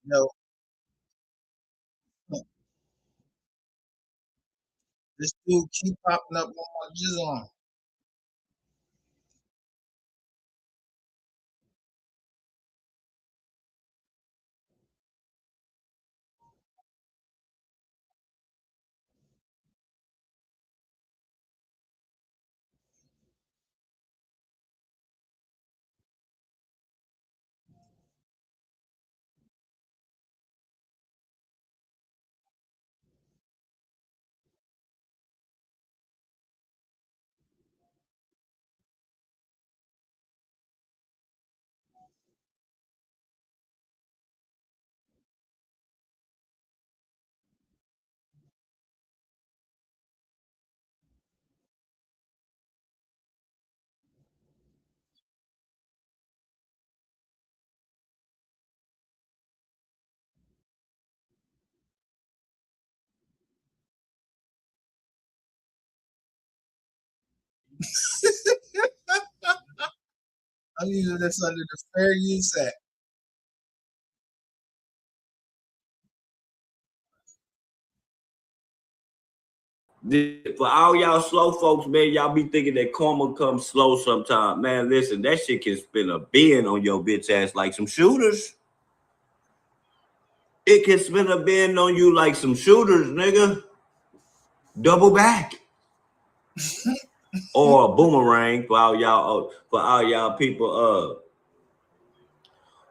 Yo, this dude keep popping up on my Jizzle. I'm using this under the Fair Use Act. For all y'all slow folks, man, y'all be thinking that karma comes slow sometime. Man, listen, that shit can spin a bin on your bitch ass like some shooters. It can spin a bin on you like some shooters, nigga. Double back. Or a boomerang for all y'all people.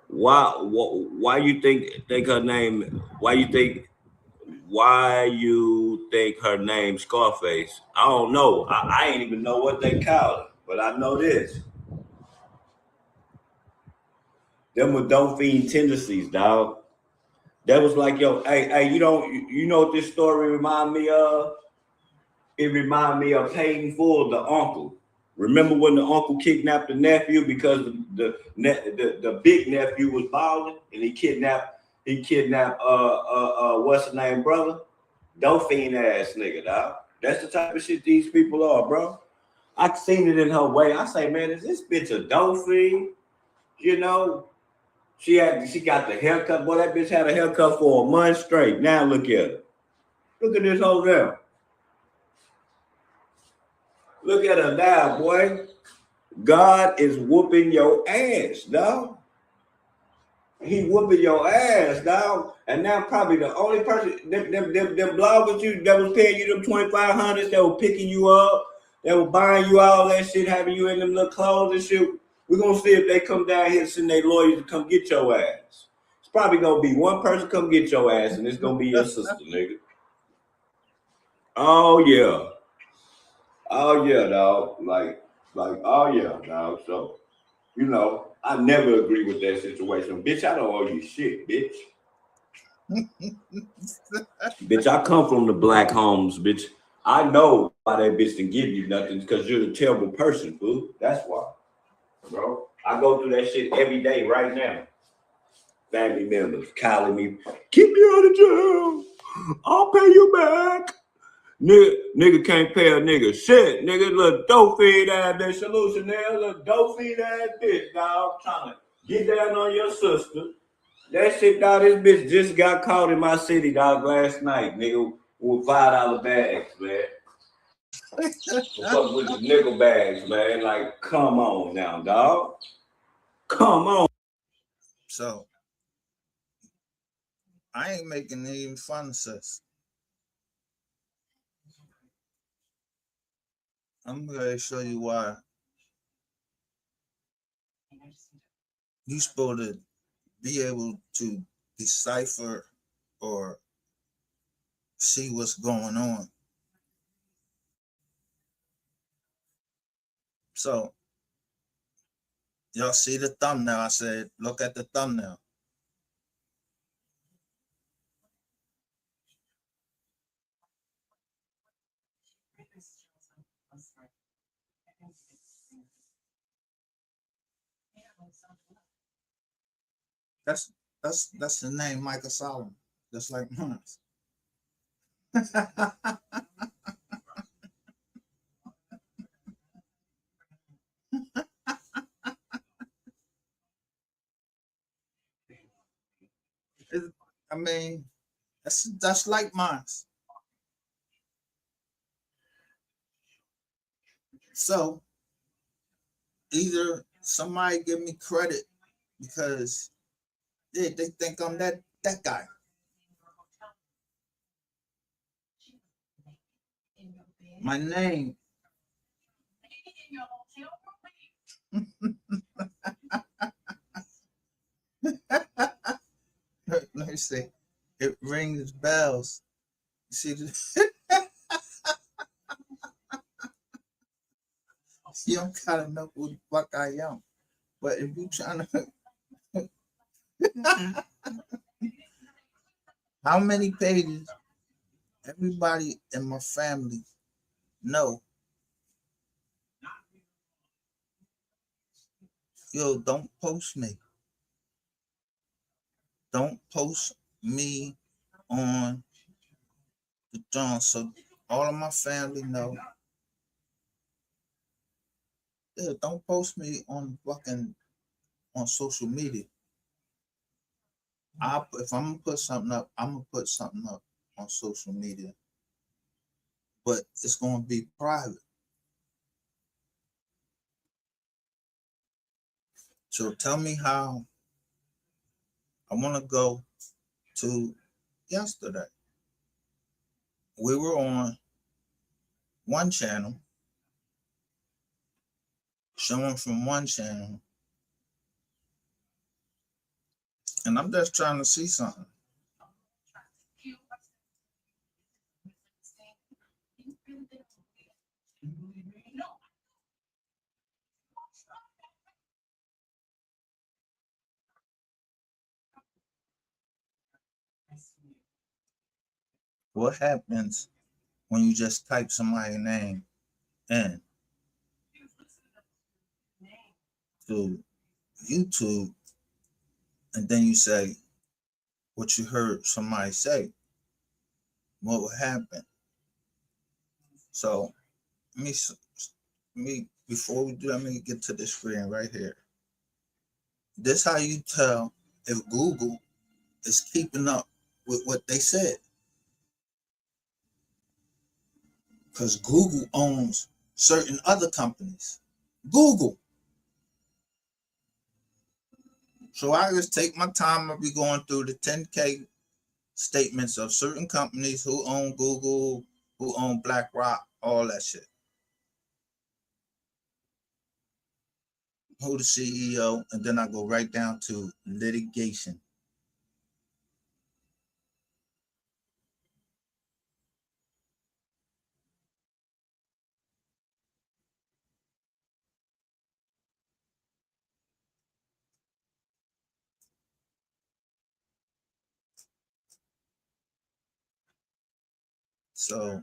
Why you think her name? Why you think her name Scarface? I don't know. I ain't even know what they call it, but I know this. Them were don't fiend tendencies, dog. That was like, yo, hey, you know what this story remind me of? It remind me of Hayden Full, the uncle. Remember when the uncle kidnapped the nephew because the big nephew was balling and he kidnapped what's the name brother? Dolphin ass nigga, dog. That's the type of shit these people are, bro. I seen it in her way. I say, man, is this bitch a dolphin? You know, she got the haircut. Boy, that bitch had a haircut for a month straight. Now look at her. Look at this whole girl. Look at her now, boy. God is whooping your ass, dog. He whooping your ass, dog. And now probably the only person them bloggers you that was paying you them 2,500 that were picking you up, that were buying you all that shit, having you in them little clothes and shit. We're gonna see if they come down here and send their lawyers to come get your ass. It's probably gonna be one person come get your ass, and it's gonna be your sister, nigga. Oh yeah. Oh yeah, dog. Oh yeah, dog. So, I never agree with that situation. Bitch, I don't owe you shit, bitch. Bitch, I come from the black homes, bitch. I know why that bitch didn't give you nothing because you're a terrible person, fool. That's why, bro. I go through that shit every day right now. Family members calling me, keep me out of jail. I'll pay you back. Nigga can't pay a nigga shit. Nigga, little dope feed ass bitch. Solution there, little dope feed ass bitch, dog. Trying to get down on your sister. That shit, dog, this bitch just got caught in my city, dog, last night, nigga, with $5 bags, man. Fuck with the nickel bags, man. Like, come on now, dog. Come on. So I ain't making any fun, sis. I'm gonna show you why you're supposed to be able to decipher or see what's going on. So y'all see the thumbnail? I said, look at the thumbnail. That's that's the name, Michael Solomon, just like mine. I mean, that's like mine. So either somebody give me credit because they think I'm that guy. My name. Let me see. It rings bells. You see, you don't gotta know who the fuck I am. But if you trying to, how many pages everybody in my family know? Yo, don't post me. Don't post me on the John. So all of my family know. Yeah, don't post me on fucking on social media. If I'm gonna put something up, I'm gonna put something up on social media, but it's gonna be private. So tell me how I want to go to yesterday. We were on one channel, showing from one channel, and I'm just trying to see something. What happens when you just type somebody's name in to YouTube and then you say what you heard somebody say? What would happen? So me, me before we do, let me get to the screen right here. This how you tell if Google is keeping up with what they said, because Google owns certain other companies. Google. So I just take my time. I'll be going through the 10K statements of certain companies who own Google, who own BlackRock, all that shit. Who the CEO, and then I go right down to litigation. So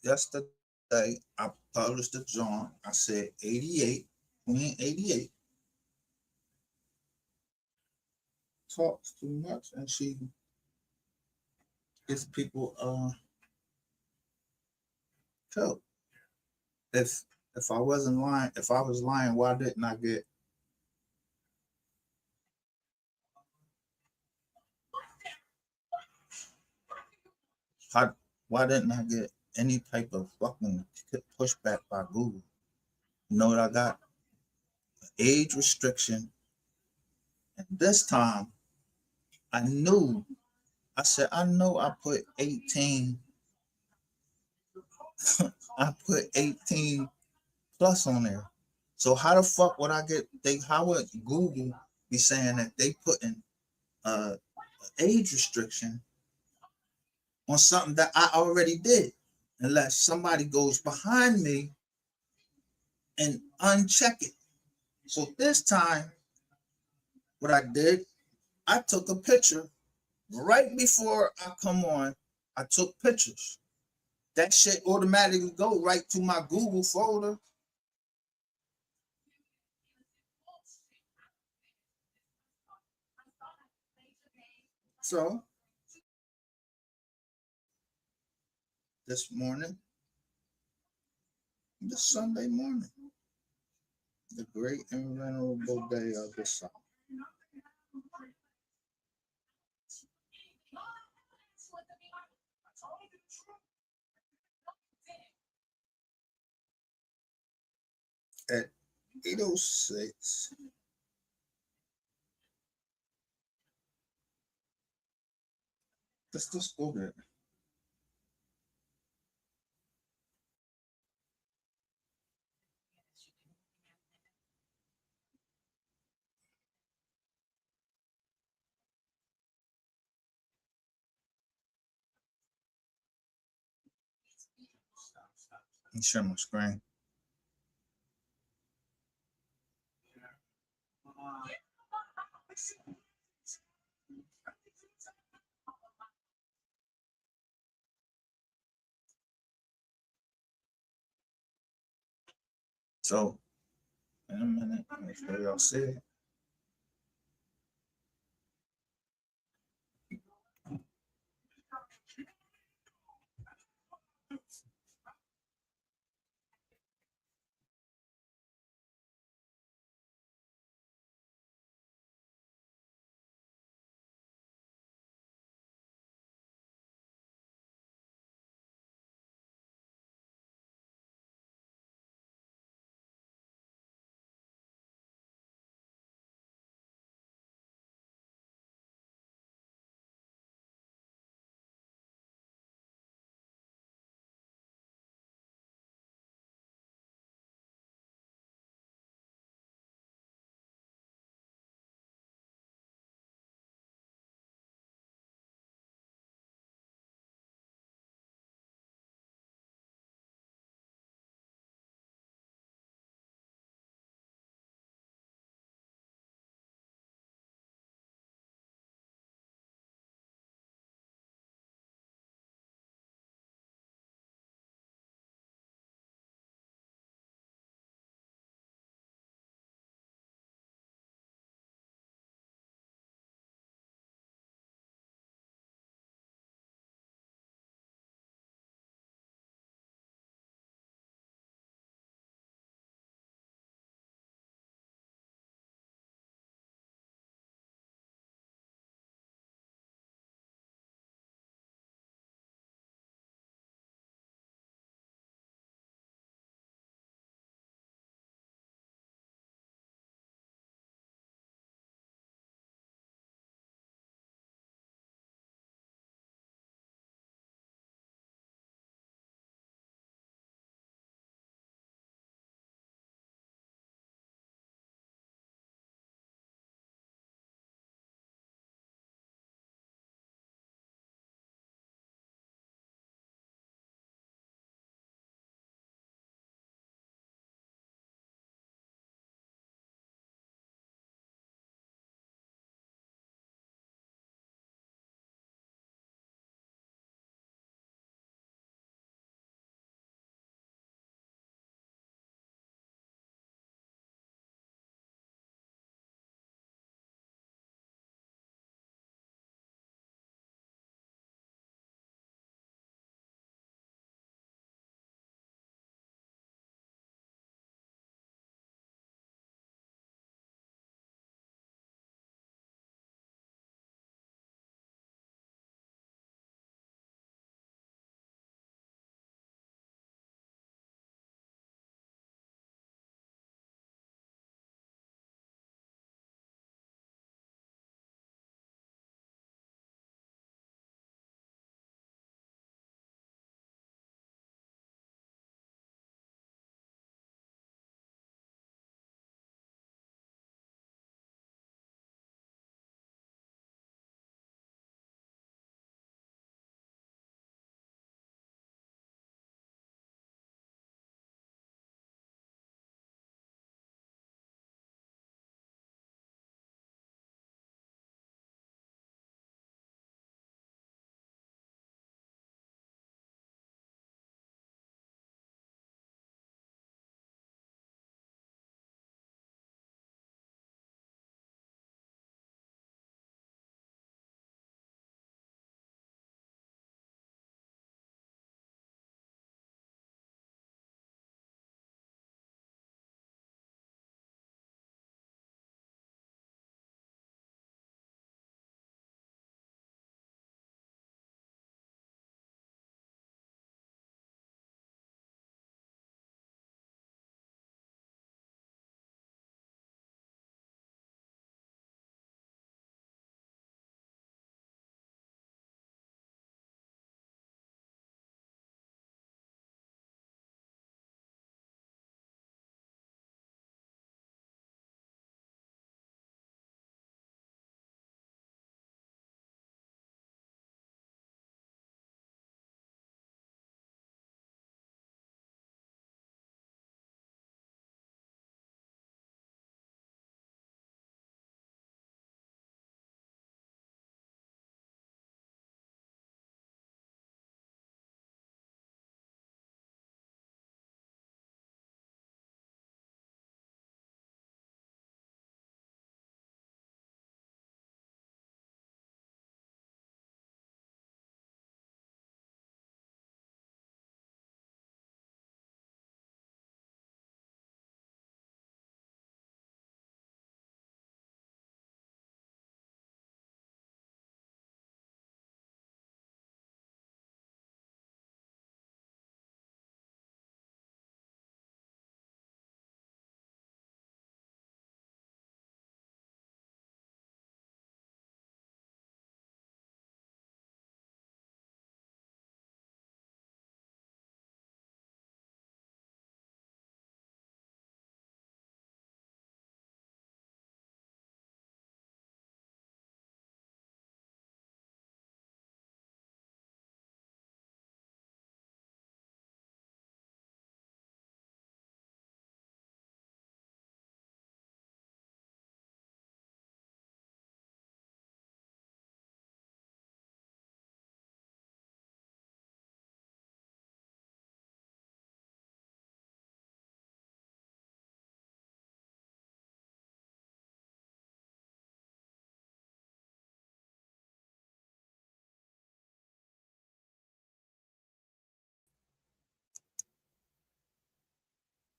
yesterday I published a joint. I said 88, Queen 88 talks too much and she gets people killed. If if I wasn't lying, if I was lying, why didn't I get how, why didn't I get any type of fucking pushback by Google? You know what I got? Age restriction. And this time I knew, I said, I know I put 18, I put 18 plus on there. So how the fuck would I get how would Google be saying that they putting uh age restriction on something that I already did? Unless somebody goes behind me and uncheck it. So this time, what I did, I took a picture right before I come on. I took pictures. That shit automatically go right to my Google folder. So this morning, this Sunday morning, the great and venerable day of the sun. 8:06. Let's just go there. Let me share my screen. So, in a minute, make sure y'all see it.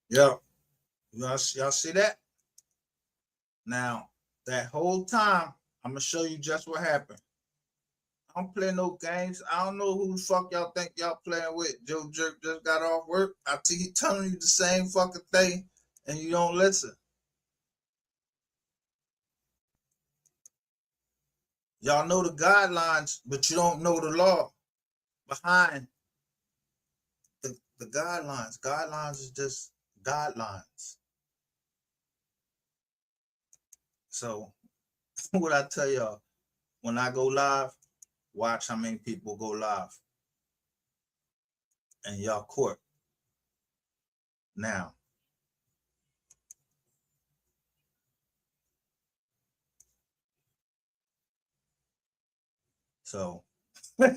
Yeah. Y'all see that? Now, that whole time, I'm gonna show you just what happened. I don't play no games. I don't know who the fuck y'all think y'all playing with. Joe Jerk just got off work. I keep telling you the same fucking thing, and you don't listen. Y'all know the guidelines, but you don't know the law behind the guidelines. Guidelines is just guidelines. So what I tell y'all, when I go live, watch how many people go live in y'all court. Now, so you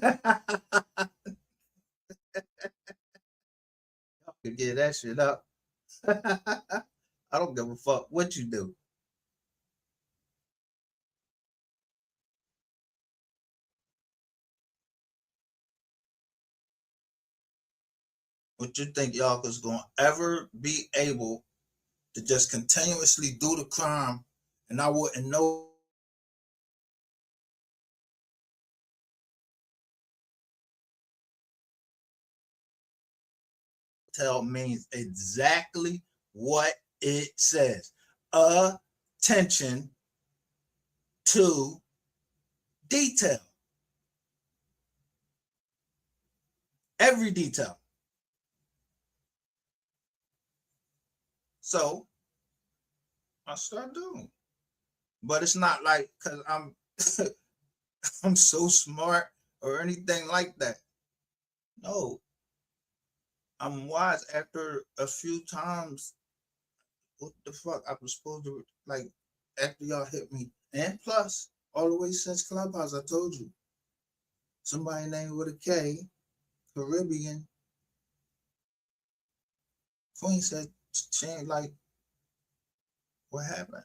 get that shit up. I don't give a fuck what you do. What you think y'all is gonna ever be able to just continuously do the crime and I wouldn't know? Tell means exactly what it says. Attention to detail. Every detail. So I start doing. But it's not like because I'm I'm so smart or anything like that. No, I'm wise after a few times. What the fuck? I was supposed to like after y'all hit me. And plus, all the way since Clubhouse, I told you. Somebody named with a K, Caribbean, Queen said she ain't like what happened.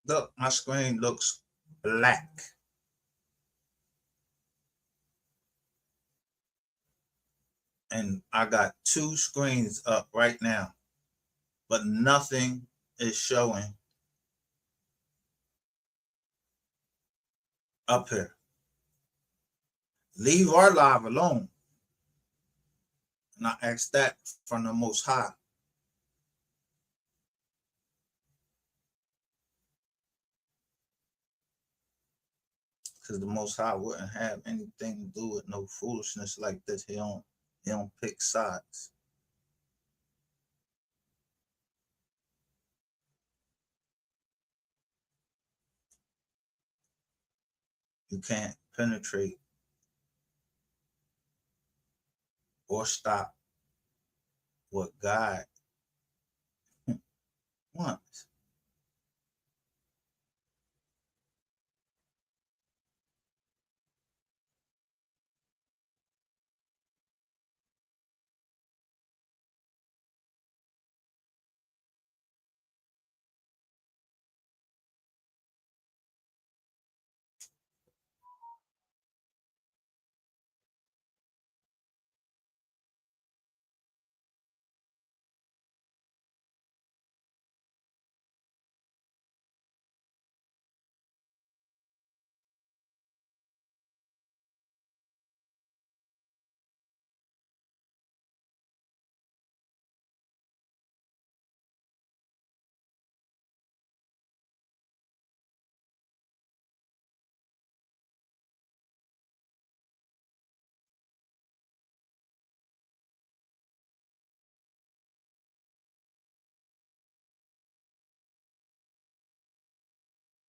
Look, my screen looks black. And I got two screens up right now, but nothing is showing up here. Leave our live alone. And I ask that from the Most High. because the Most High wouldn't have anything to do with no foolishness like this. He don't pick sides. You can't penetrate or stop what God wants.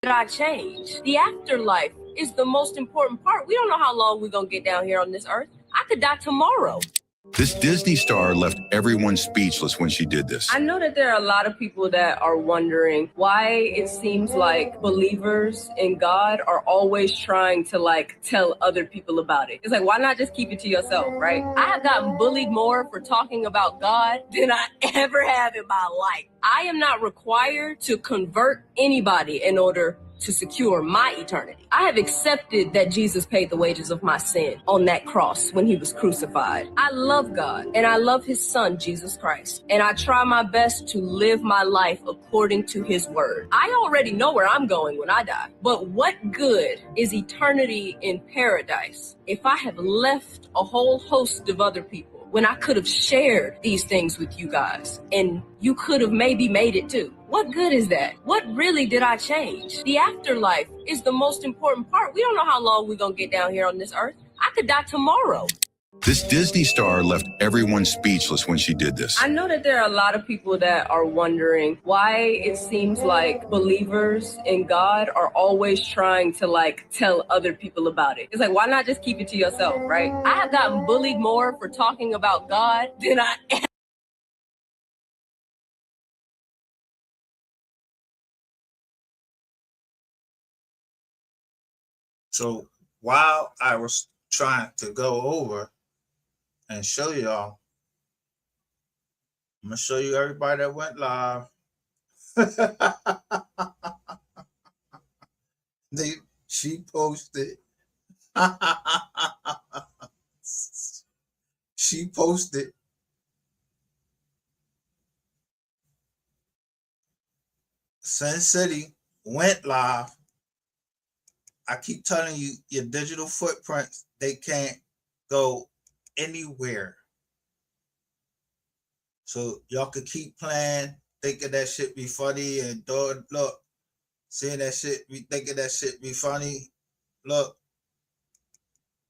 Did I change? The afterlife is the most important part. We don't know how long we're going to get down here on this earth. I could die tomorrow. This Disney star left everyone speechless when she did this. I know that there are a lot of people that are wondering why it seems like believers in God are always trying to tell other people about it. It's like, why not just keep it to yourself, right? I have gotten bullied more for talking about God than I ever have in my life. I am not required to convert anybody in order to secure my eternity. I have accepted that Jesus paid the wages of my sin on that cross when he was crucified. I love God and I love his son, Jesus Christ. And I try my best to live my life according to his word. I already know where I'm going when I die. But what good is eternity in paradise if I have left a whole host of other people when I could have shared these things with you guys and you could have maybe made it too? What good is that? What really did I change? The afterlife is the most important part. We don't know how long we're going to get down here on this earth. I could die tomorrow. This Disney star left everyone speechless when she did this. I know that there are a lot of people that are wondering why it seems like believers in God are always trying to tell other people about it. It's like, why not just keep it to yourself, right? I have gotten bullied more for talking about God than I So while I was trying to go over and show y'all, I'm gonna show you everybody that went live. She posted. She posted. Sin City went live. I keep telling you, your digital footprints, they can't go anywhere. So y'all could keep playing, thinking that shit be funny, and look, seeing that shit, be thinking that shit be funny. Look,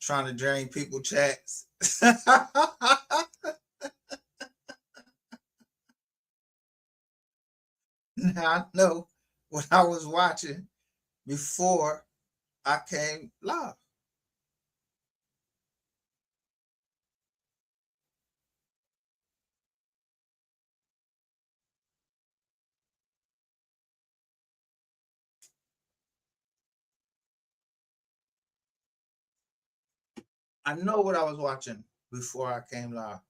trying to drain people chats. Now I know what I was watching before I came live. I know what I was watching before I came live.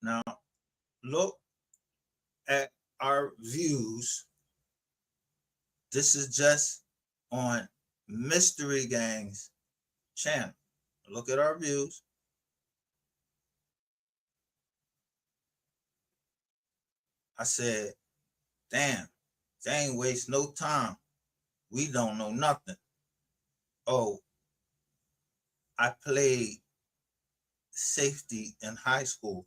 Now, look at our views. This is just on Mystery Gang's channel. Look at our views. I said, damn, they ain't waste no time. We don't know nothing. oh, I played safety in high school.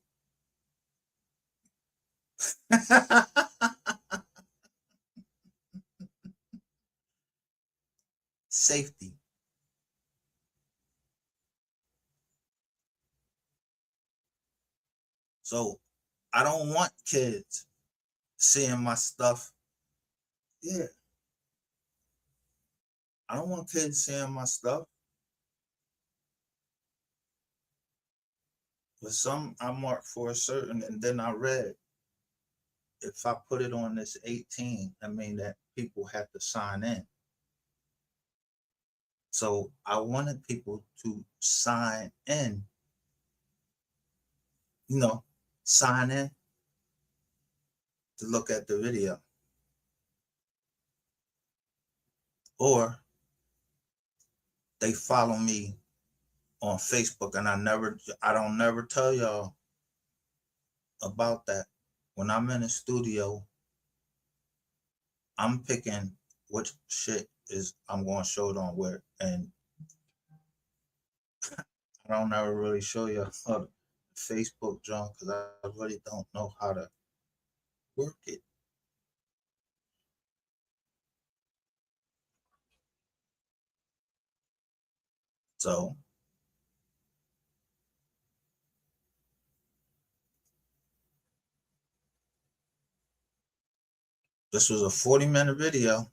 Safety. So I don't want kids seeing my stuff. Yeah. I don't want kids seeing my stuff. But some I marked for a certain, and then I read if I put it on this 18, I mean that people have to sign in. So I wanted people to sign in, you know, sign in to look at the video. Or they follow me on Facebook, and I don't never tell y'all about that. When I'm in the studio, I'm picking what shit is I'm going to show it on where, and I don't ever really show you how Facebook junk because I really don't know how to work it. So this was a 40-minute video.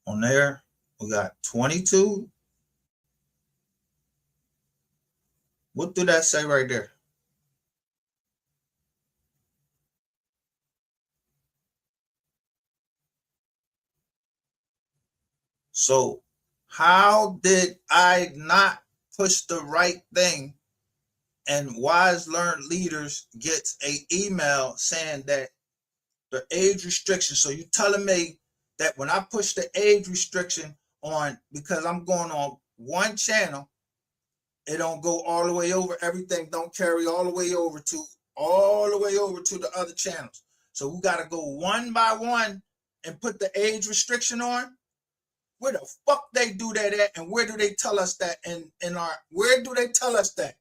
On there, we got 22. What do that say right there? So how did I not push the right thing? And Wise Learned Leaders gets a email saying that the age restriction. So you telling me that when I push the age restriction on, because I'm going on one channel, it don't go all the way over. Everything don't carry all the way over to the other channels. So we got to go one by one and put the age restriction on. Where the fuck they do that at, and where do they tell us that in our? Where do they tell us that?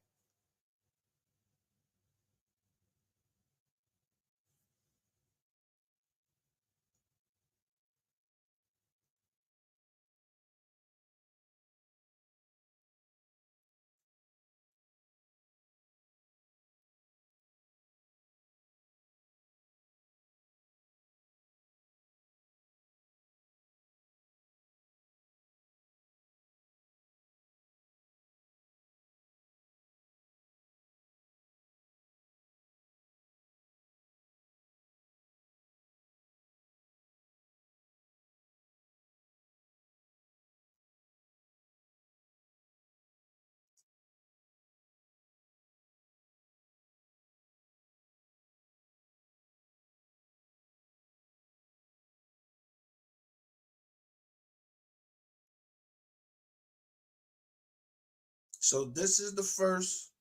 So this is the first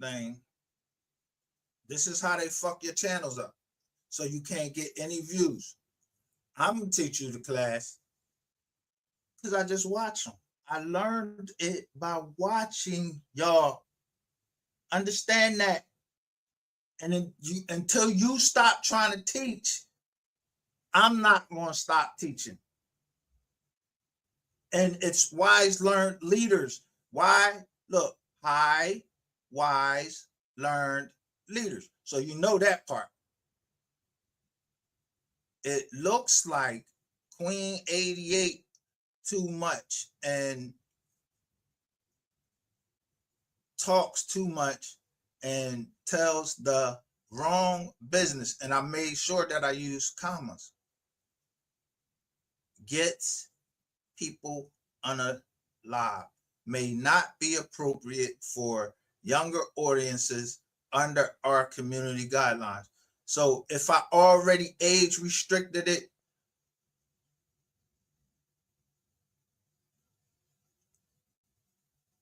thing. This is how they fuck your channels up, so you can't get any views. I'm gonna teach you the class because I just watch them. I learned it by watching y'all. Understand that, and then until you stop trying to teach, I'm not gonna stop teaching. And it's Wise Learned Leaders. Why? Look, high, wise, learned leaders. So you know that part. It looks like Queen 88 too much and talks too much and tells the wrong business. And I made sure that I use commas. Gets people unalive. May not be appropriate for younger audiences under our community guidelines. So if I already age restricted it,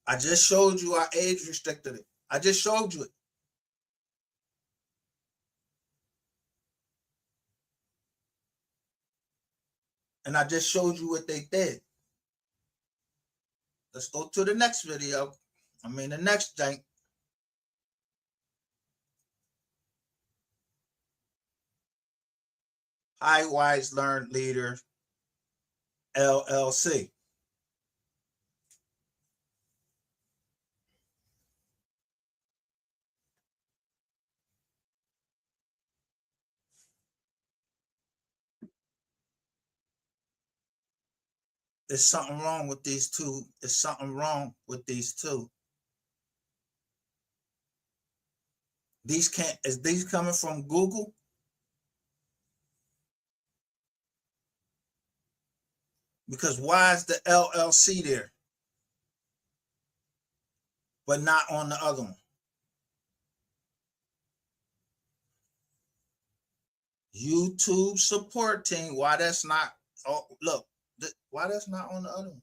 I just showed you I age restricted it. I just showed you it. And I just showed you what they did. Let's go to the next video. The next thing. Highwise Learned Leader LLC. There's something wrong with these two. There's something wrong with these two. Is these coming from Google? Because why is the LLC there, but not on the other one? YouTube support team. Why that's not? Oh, look, why that's not on the other one?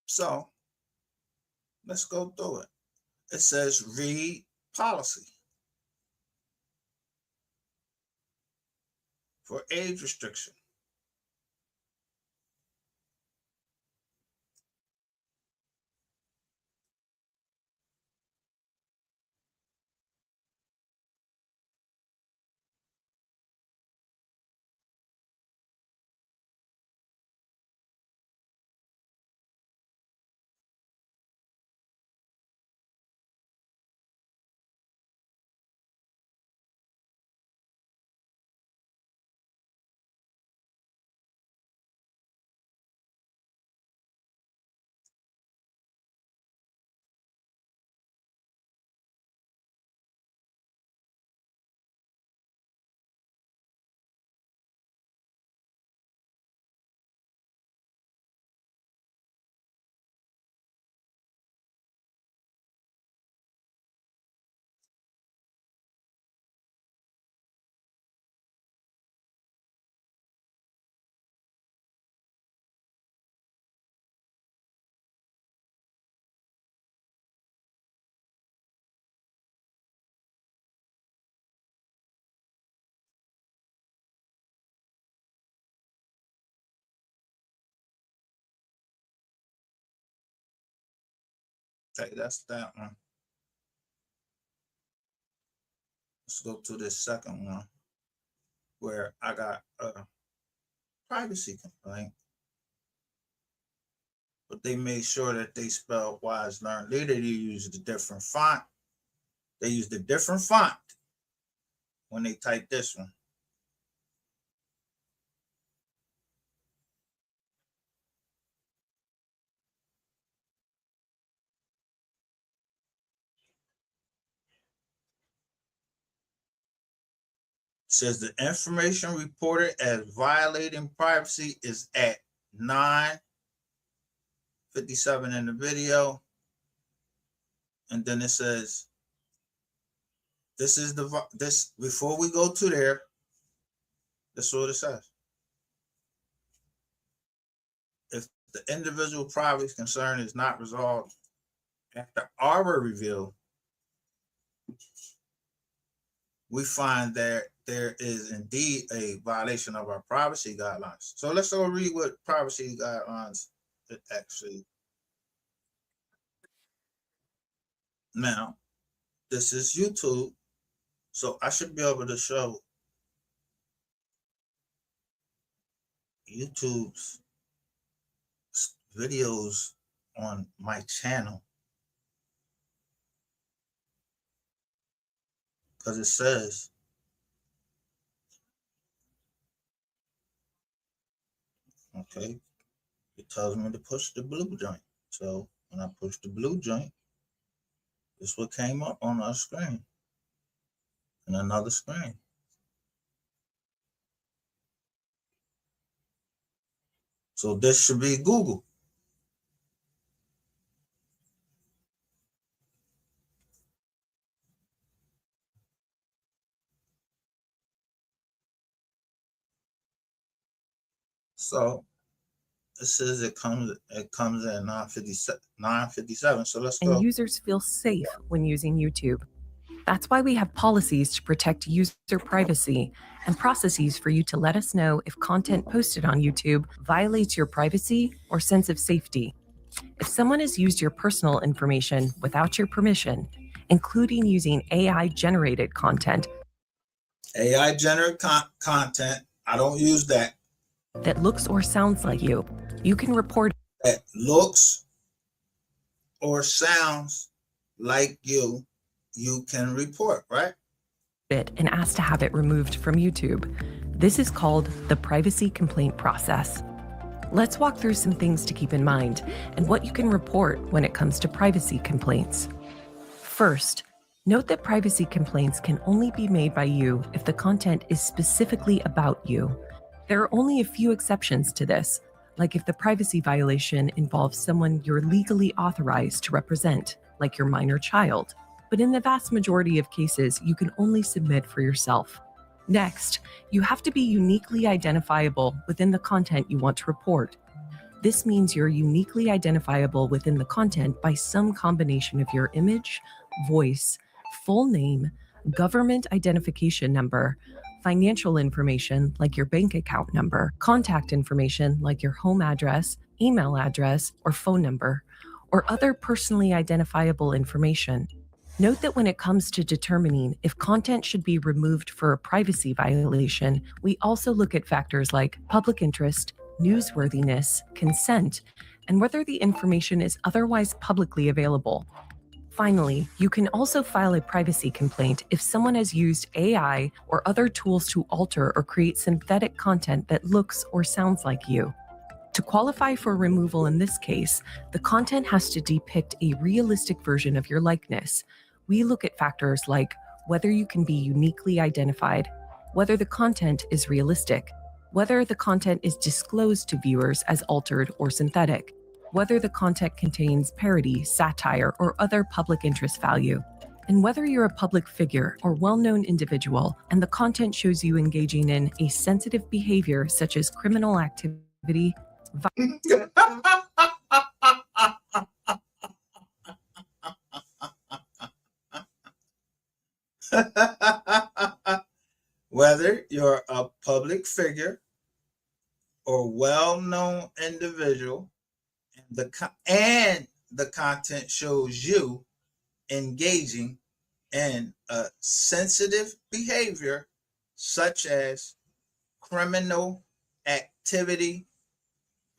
So let's go through it. It says read policy for age restriction. Okay, that's that one. Let's go to this second one where I got a privacy complaint, but they made sure that they spelled Wise Learned Leader. They used a different font. They used a different font when they typed this one. It says the information reported as violating privacy is at 9:57 in the video. And then it says, this before we go to there, that's what it says. If the individual privacy concern is not resolved after our review, we find that there is indeed a violation of our privacy guidelines. So let's go read what privacy guidelines it actually. Now, this is YouTube, so I should be able to show YouTube's videos on my channel, because it says Okay, it tells me to push the blue joint. So when I push the blue joint, this is what came up on our screen and another screen. So this should be Google. So it says it comes at 9:57. So let's And go. users feel safe when using YouTube. That's why we have policies to protect user privacy and processes for you to let us know if content posted on YouTube violates your privacy or sense of safety. If someone has used your personal information without your permission, including using AI-generated content AI generated content. I don't use that. that looks or sounds like you can report That looks or sounds like you can report, right? it and ask to have it removed from YouTube. This is called the privacy complaint process. Let's walk through some things to keep in mind and what you can report when it comes to privacy complaints. First, note that privacy complaints can only be made by you if the content is specifically about you. There are only a few exceptions to this, like if the privacy violation involves someone you're legally authorized to represent, like your minor child. But in the vast majority of cases, you can only submit for yourself. Next, you have to be uniquely identifiable within the content you want to report. This means you're uniquely identifiable within the content by some combination of your image, voice, full name, government identification number, financial information like your bank account number, contact information like your home address, email address, or phone number, or other personally identifiable information. Note that when it comes to determining if content should be removed for a privacy violation, we also look at factors like public interest, newsworthiness, consent, and whether the information is otherwise publicly available. Finally, you can also file a privacy complaint if someone has used AI or other tools to alter or create synthetic content that looks or sounds like you. To qualify for removal in this case, the content has to depict a realistic version of your likeness. We look at factors like whether you can be uniquely identified, whether the content is realistic, whether the content is disclosed to viewers as altered or synthetic, whether the content contains parody, satire, or other public interest value, and whether you're a public figure or well-known individual and the content shows you engaging in a sensitive behavior such as criminal activity, Whether you're a public figure or well-known individual, and the content shows you engaging in a sensitive behavior such as criminal activity,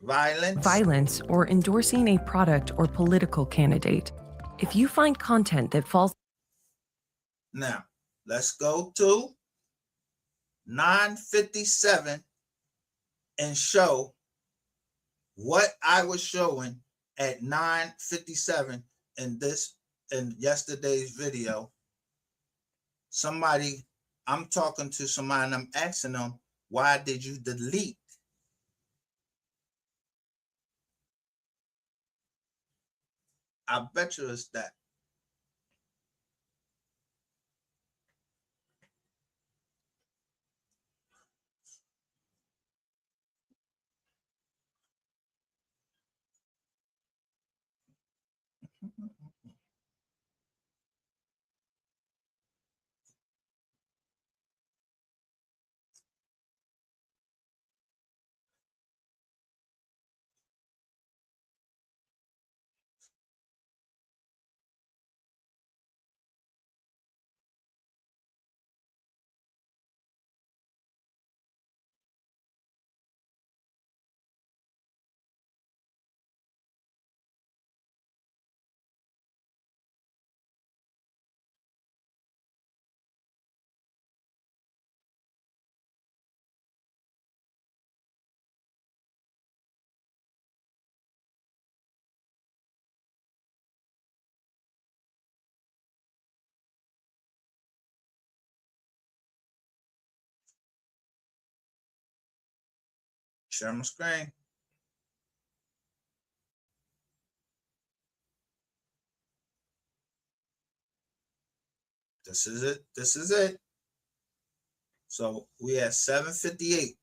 violence, or endorsing a product or political candidate. If you find content that falls... Now, let's go to 9:57 and show what I was showing at 9:57 in yesterday's video. I'm talking to somebody and I'm asking them, why did you delete? I bet you it's that. Share my screen. This is it. This is it. So we at 7:58.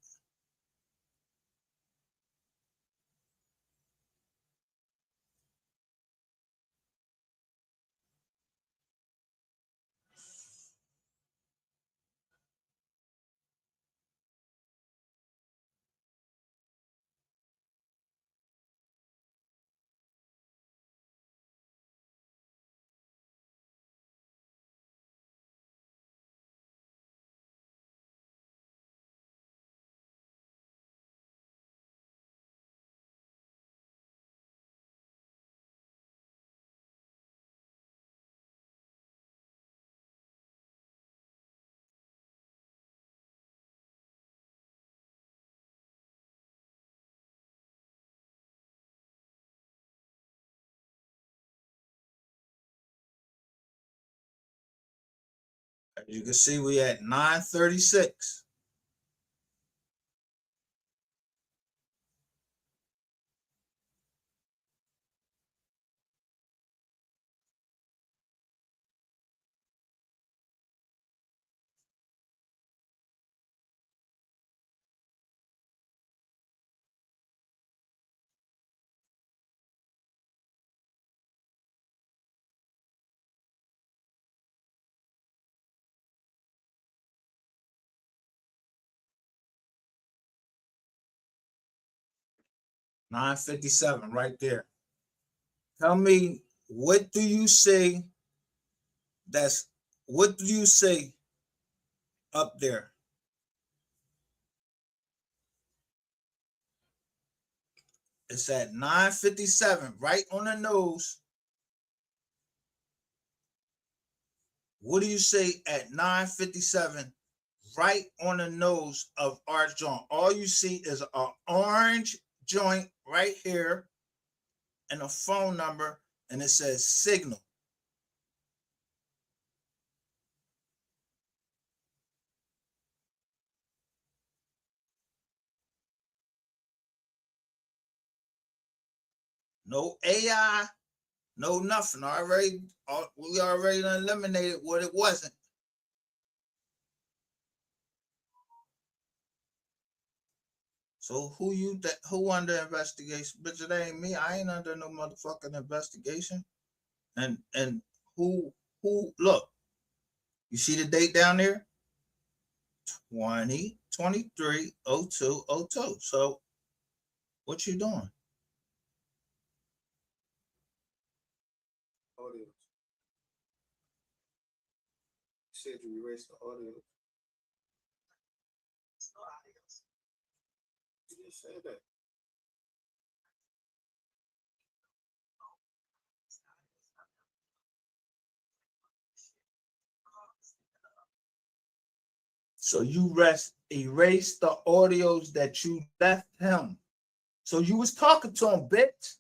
As you can see, we at 9:36. $9.57 right there. Tell me, what do you say what do you say up there? It's at 9:57, right on the nose. What do you say at 9:57, right on the nose of our joint? All you see is an orange joint right here and a phone number, and it says Signal. No AI, no nothing. We already eliminated what it wasn't. So who under investigation? Bitch, it ain't me. I ain't under no motherfucking investigation. And who look, you see the date down there? 20/23/02/02. So what you doing? Audio. You said you erased the audio. You just said that. So you erase the audios that you left him. So you was talking to him, bitch.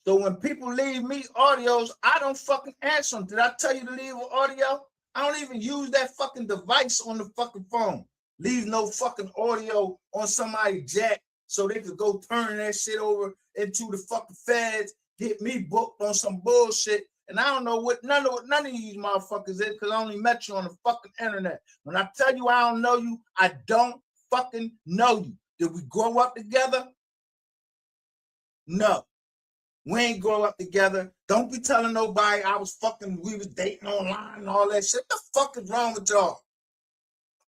So when people leave me audios, I don't fucking answer them. Did I tell you to leave an audio? I don't even use that fucking device on the fucking phone. Leave no fucking audio on somebody's jack so they could go turn that shit over into the fucking feds, get me booked on some bullshit. And I don't know what none of these motherfuckers is, because I only met you on the fucking internet. When I tell you I don't know you, I don't fucking know you. Did we grow up together? No. We ain't grow up together. Don't be telling nobody we was dating online and all that shit. What the fuck is wrong with y'all?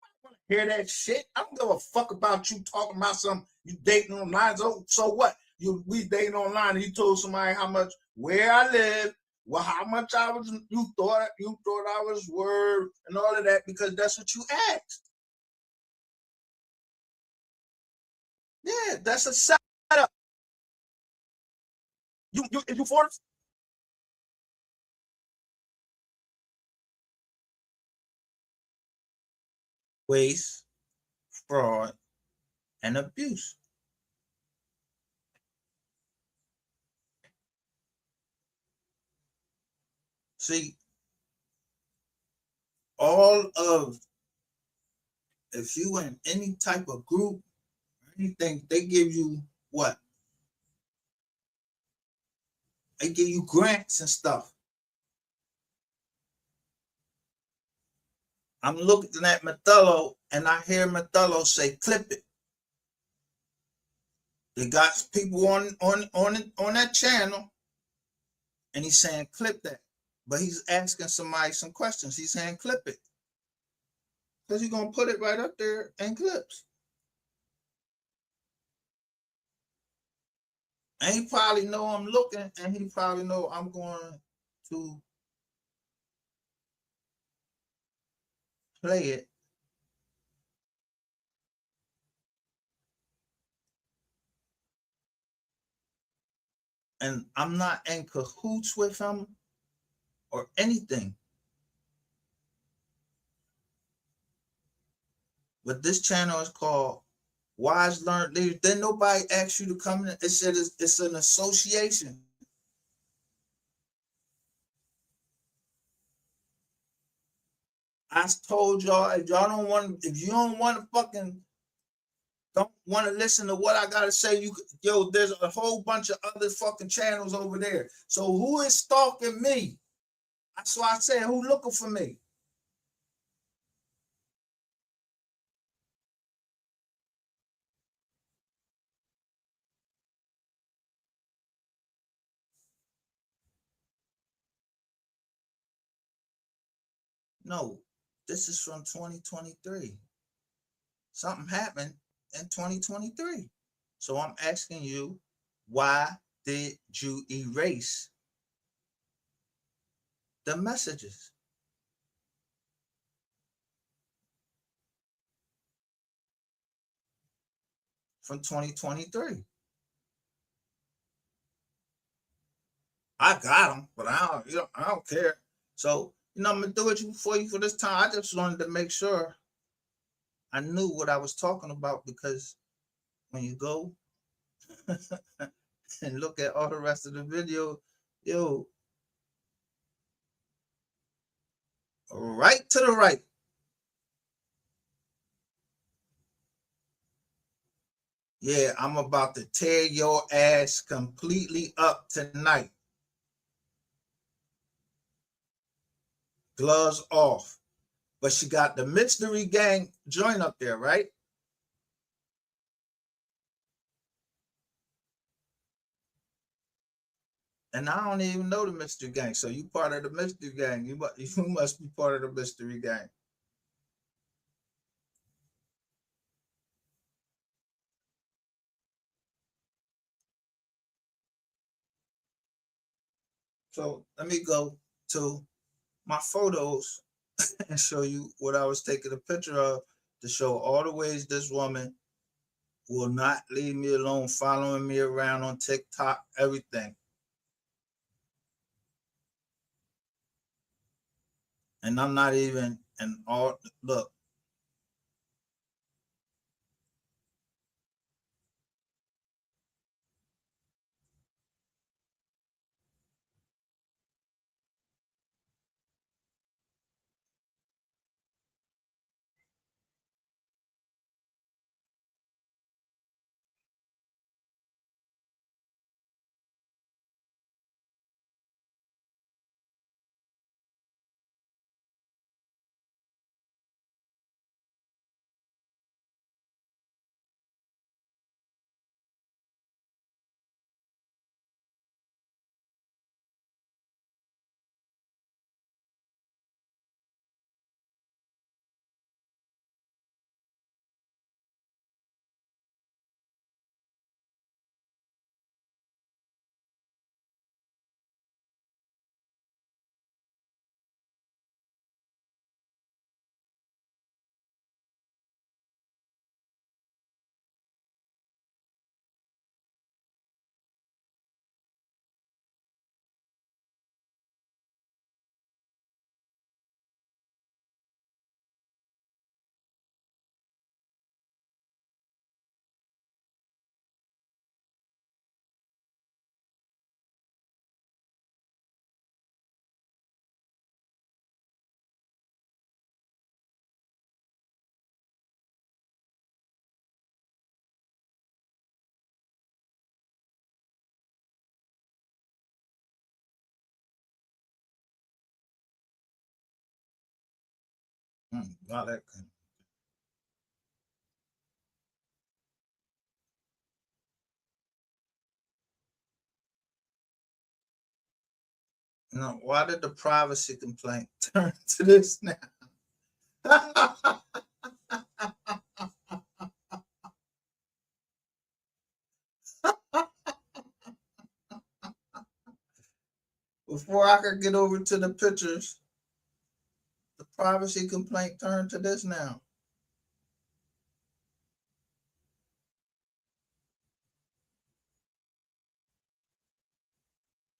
I want to hear that shit. I don't give a fuck about you talking about something you dating online. So what? We dating online and you told somebody where I live, well, how much you thought I was worth and all of that, because that's what you asked. Yeah, that's a setup. You forced? Waste, fraud, and abuse. See, if you in any type of group, anything, they give you what? They give you grants and stuff. I'm looking at Methuselah and I hear Methuselah say, clip it. They got people on that channel and he's saying, clip that. But he's asking somebody some questions. He's saying, clip it. Because he's going to put it right up there in clips. And he probably know I'm looking and he probably know I'm going to play it. And I'm not in cahoots with him or anything. But this channel is called Wise Learned Leaders. Then nobody asked you to come in. It said it's an association. I told y'all, if you don't want to fucking don't want to listen to what I gotta say, there's a whole bunch of other fucking channels over there. So who is stalking me? That's why I said, who looking for me? No, this is from 2023. Something happened in 2023. So I'm asking you, why did you erase the messages? From 2023. I got them, but I don't care. So, I'm gonna do it for you for this time. I just wanted to make sure I knew what I was talking about, because when you go and look at all the rest of the video, right to the right. Yeah, I'm about to tear your ass completely up tonight. Gloves off. But she got the Mystery Gang joint up there, right? And I don't even know the Mystery Gang. So you part of the Mystery Gang. You must be part of the Mystery Gang. So let me go to my photos and show you what I was taking a picture of, to show all the ways this woman will not leave me alone, following me around on TikTok, everything. And I'm not even, look, Not that kind. Now, why did the privacy complaint turn to this now? Before I could get over to the pictures, the privacy complaint turned to this now.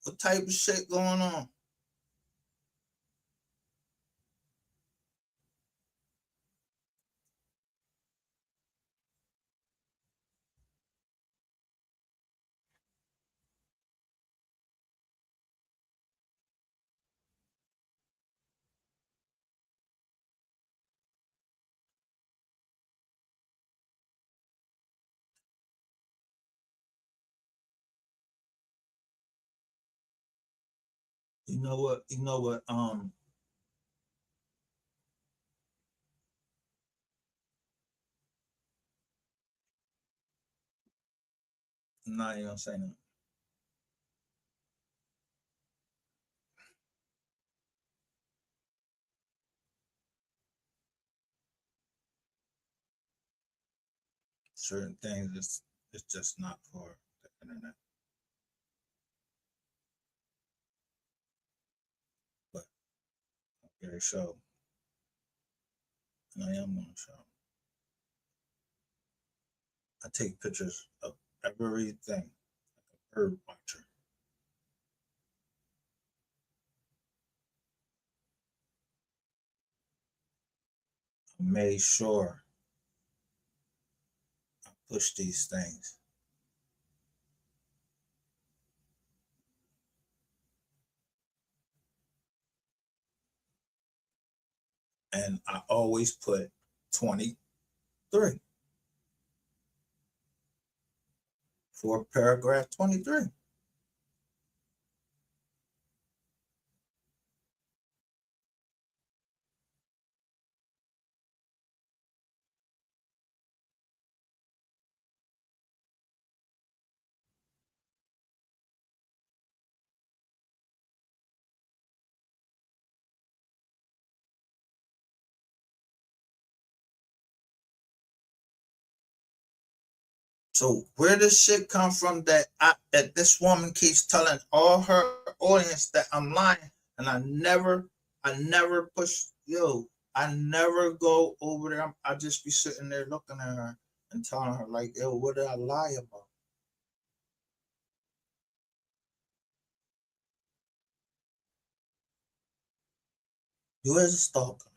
What type of shit going on? You know what? You know what? I'm not even gonna say nothing. Certain things it's just not for the internet. But I'm very sure. And I am on the show. I take pictures of everything, like a bird watcher. I made sure I push these things. And I always put 23 for paragraph 23. So where does shit come from that this woman keeps telling all her audience that I'm lying, and I never push I never go over there. I just be sitting there looking at her and telling her like, yo, what did I lie about? You as a stalker.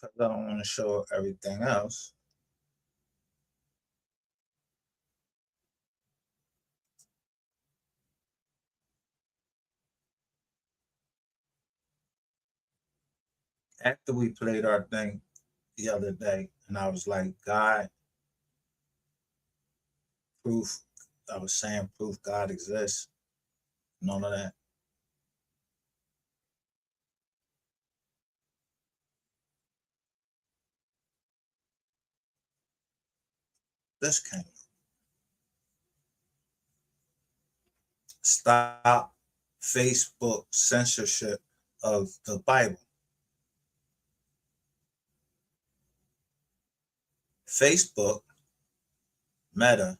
Because I don't want to show everything else. After we played our thing the other day, and I was like, God, proof. I was saying proof God exists. None of that. This came. Stop Facebook censorship of the Bible. Facebook, Meta,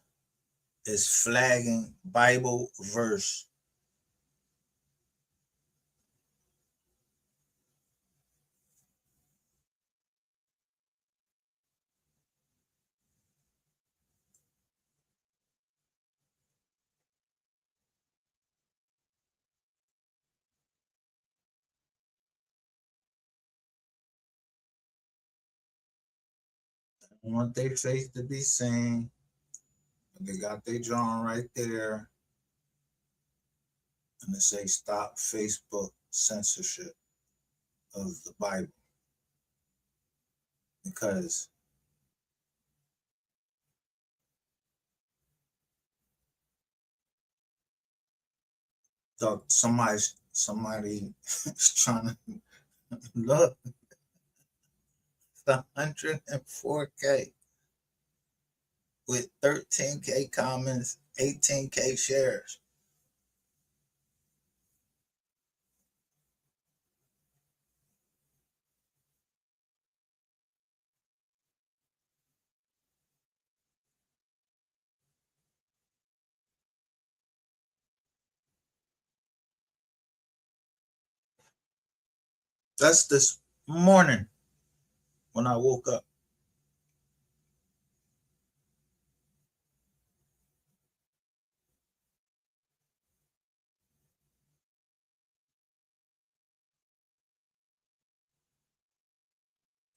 is flagging Bible verse. want their face to be seen. They got their drawing right there. And it say stop Facebook censorship of the Bible. Because somebody is trying to look 104K with 13K comments, 18K shares. That's this morning when I woke up.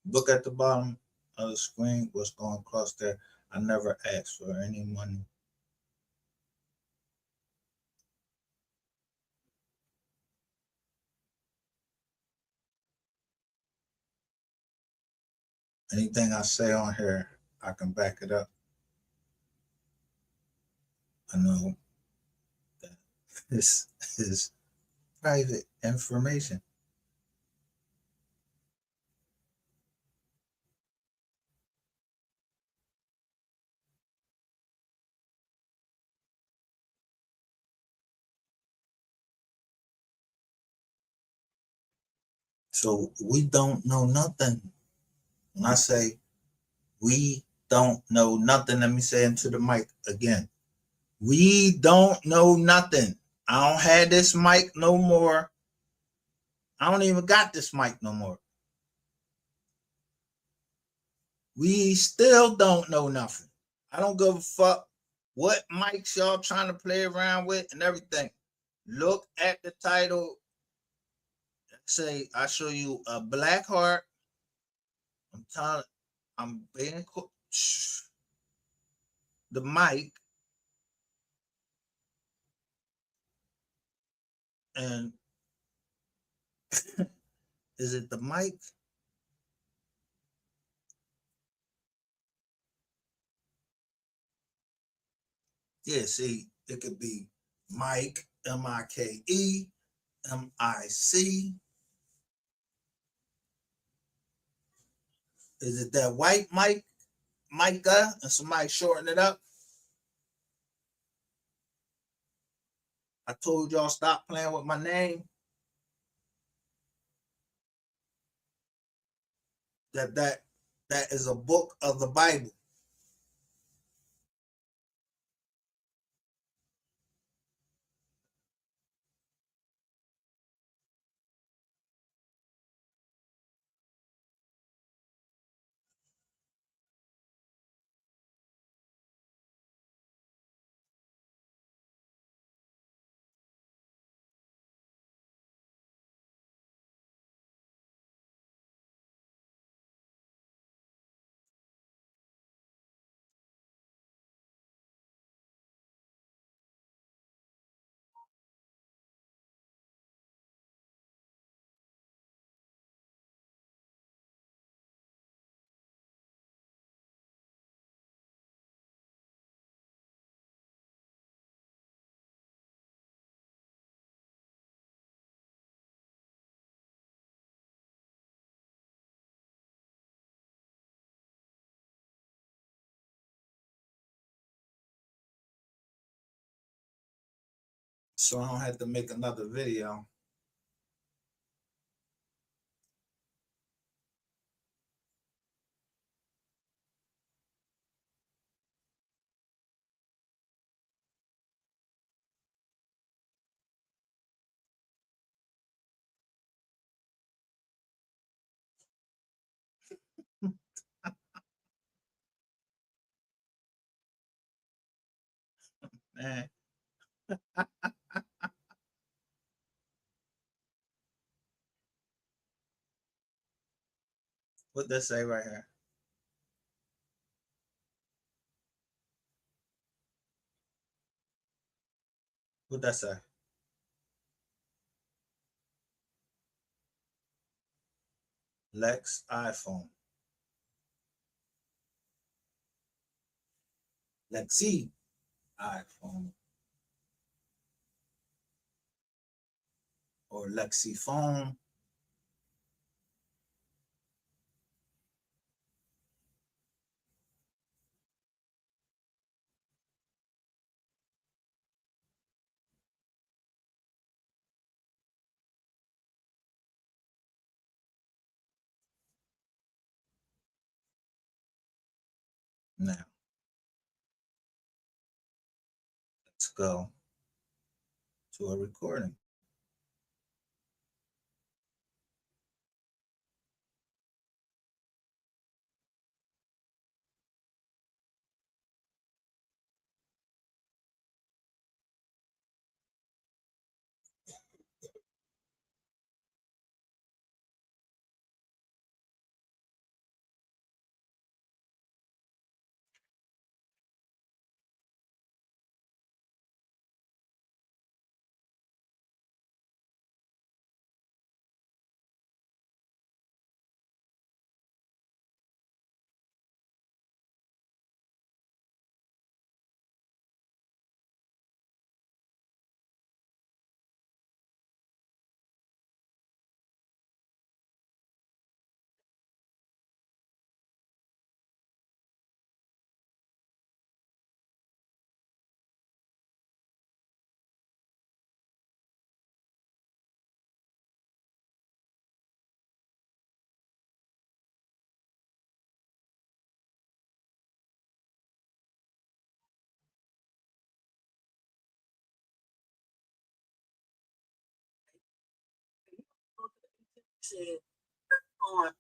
Look at the bottom of the screen, what's going across there. I never asked for any money. Anything I say on here, I can back it up. I know that this is private information. So we don't know nothing. When I say we don't know nothing, let me say into the mic again. We don't know nothing. I don't have this mic no more. I don't even got this mic no more. We still don't know nothing. I don't give a fuck what mics y'all trying to play around with and everything. Look at the title. Say I show you a black heart. I'm being the mic, and is it the mic? Yeah, see, it could be Mike, M-I-K-E, M-I-C. Is it that white Mike, Micah, and somebody shorten it up? I told y'all stop playing with my name. That is a book of the Bible. So I don't have to make another video. Man, what they say right here? What that say? Lex iPhone. Lexi iPhone. Or Lexi phone. Now, let's go to a recording. Shit on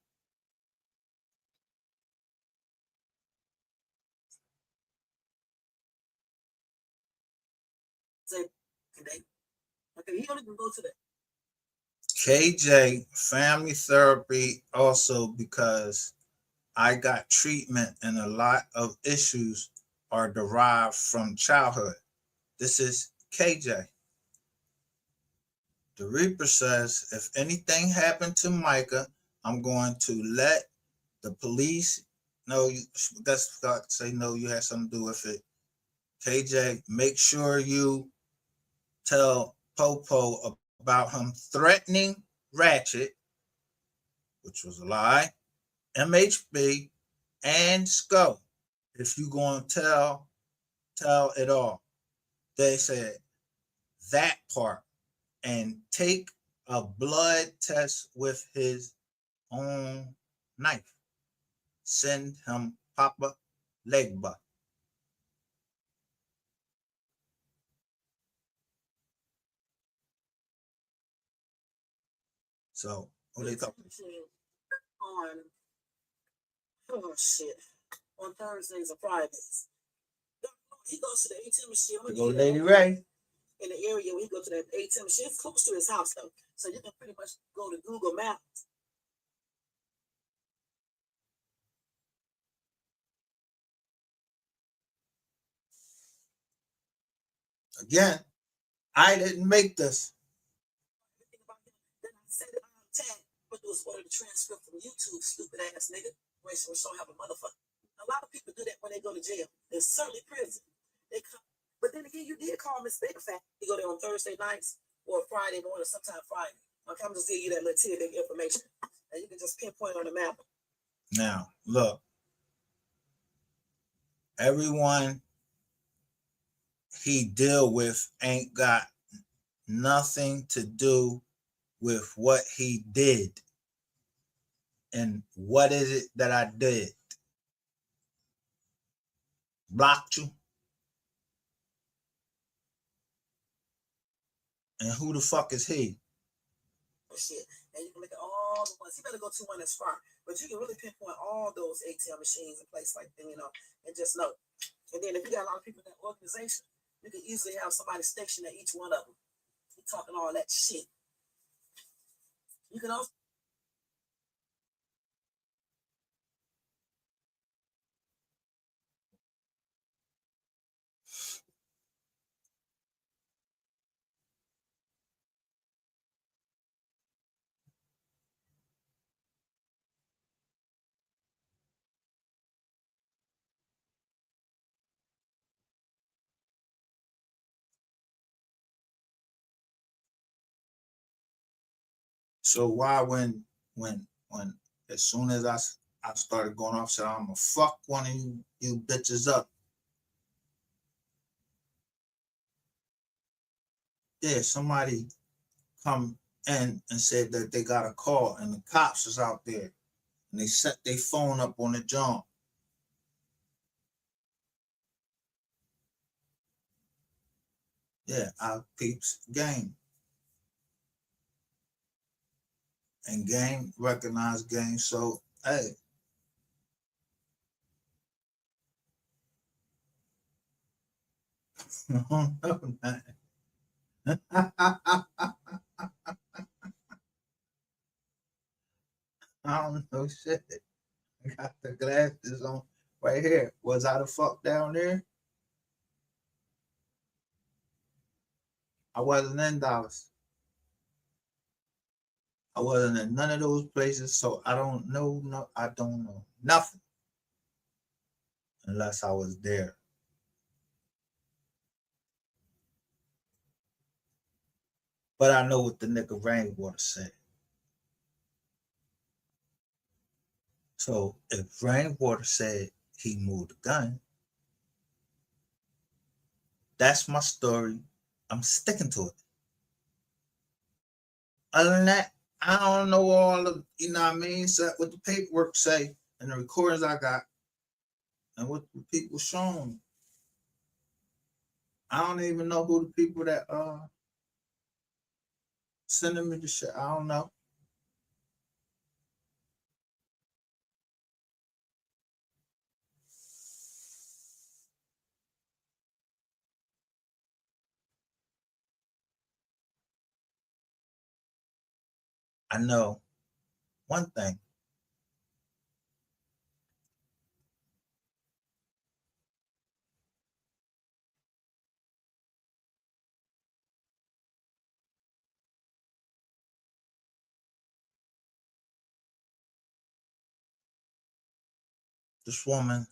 say today. Okay, he don't even go to the KJ family therapy also because I got treatment and a lot of issues are derived from childhood. This is KJ. The Reaper says, if anything happened to Micah, I'm going to let the police know. That's Scott say no, you had something to do with it. KJ, make sure you tell Popo about him threatening Ratchet, which was a lie, MHB, and Sco. If you going to tell it all. They said that part and take a blood test with his own knife. Send him Papa Legba. So, what they talking? shit on oh shit on Thursdays and Fridays. He goes to the ATM machine. Go Lady Ray. In the area where he goes to that ATM machine. It's close to his house though, so you can pretty much go to Google Maps. Again, I didn't make this. Then I said it on tag, but it was one of the transcript from YouTube, stupid ass nigga. Racial so have a motherfucker. A lot of people do that when they go to jail. It's certainly prison. They come, but then again, you did call Miss Big Fat. You go there on Thursday nights or Friday morning, sometime Friday. Okay, I'm just giving you that little tidbit information, and you can just pinpoint on the map. Now, look, everyone he deal with ain't got nothing to do with what he did. And what is it that I did? Blocked you? And who the fuck is he? Shit, and you can look at all the ones. You better go to one that's far, but you can really pinpoint all those ATM machines and places like that, and just know. And then if you got a lot of people in that organization, you can easily have somebody stationed at each one of them. You're talking all that shit. You can also So why when as soon as I started going off, said I'm gonna fuck one of you bitches up. Yeah, somebody come in and said that they got a call and the cops is out there and they set their phone up on the jump. Yeah, I peeps game. And game recognize game. So hey. I don't know shit. I got the glasses on right here. Was I the fuck down there? I wasn't in Dallas. I wasn't in none of those places, so I don't know. No, I don't know nothing unless I was there. But I know what the nigga Rainwater said. So if Rainwater said he moved the gun, that's my story. I'm sticking to it. Other than that, I don't know all of, you know what I mean, so what the paperwork say and the recordings I got and what the people showing me. I don't even know who the people that sending me the shit. I don't know. I know one thing. This woman,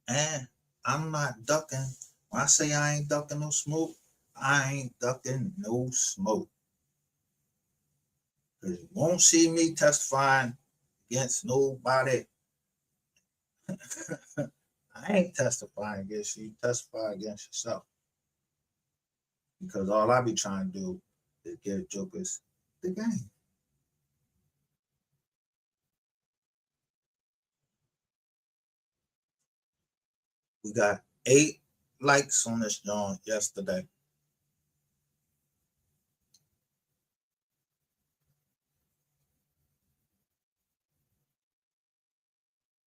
and I'm not ducking. When I say I ain't ducking no smoke, I ain't ducking no smoke. Because you won't see me testifying against nobody. I ain't testifying against you. You testify against yourself. Because all I be trying to do is give jokers the game. We got 8 likes on this joint yesterday.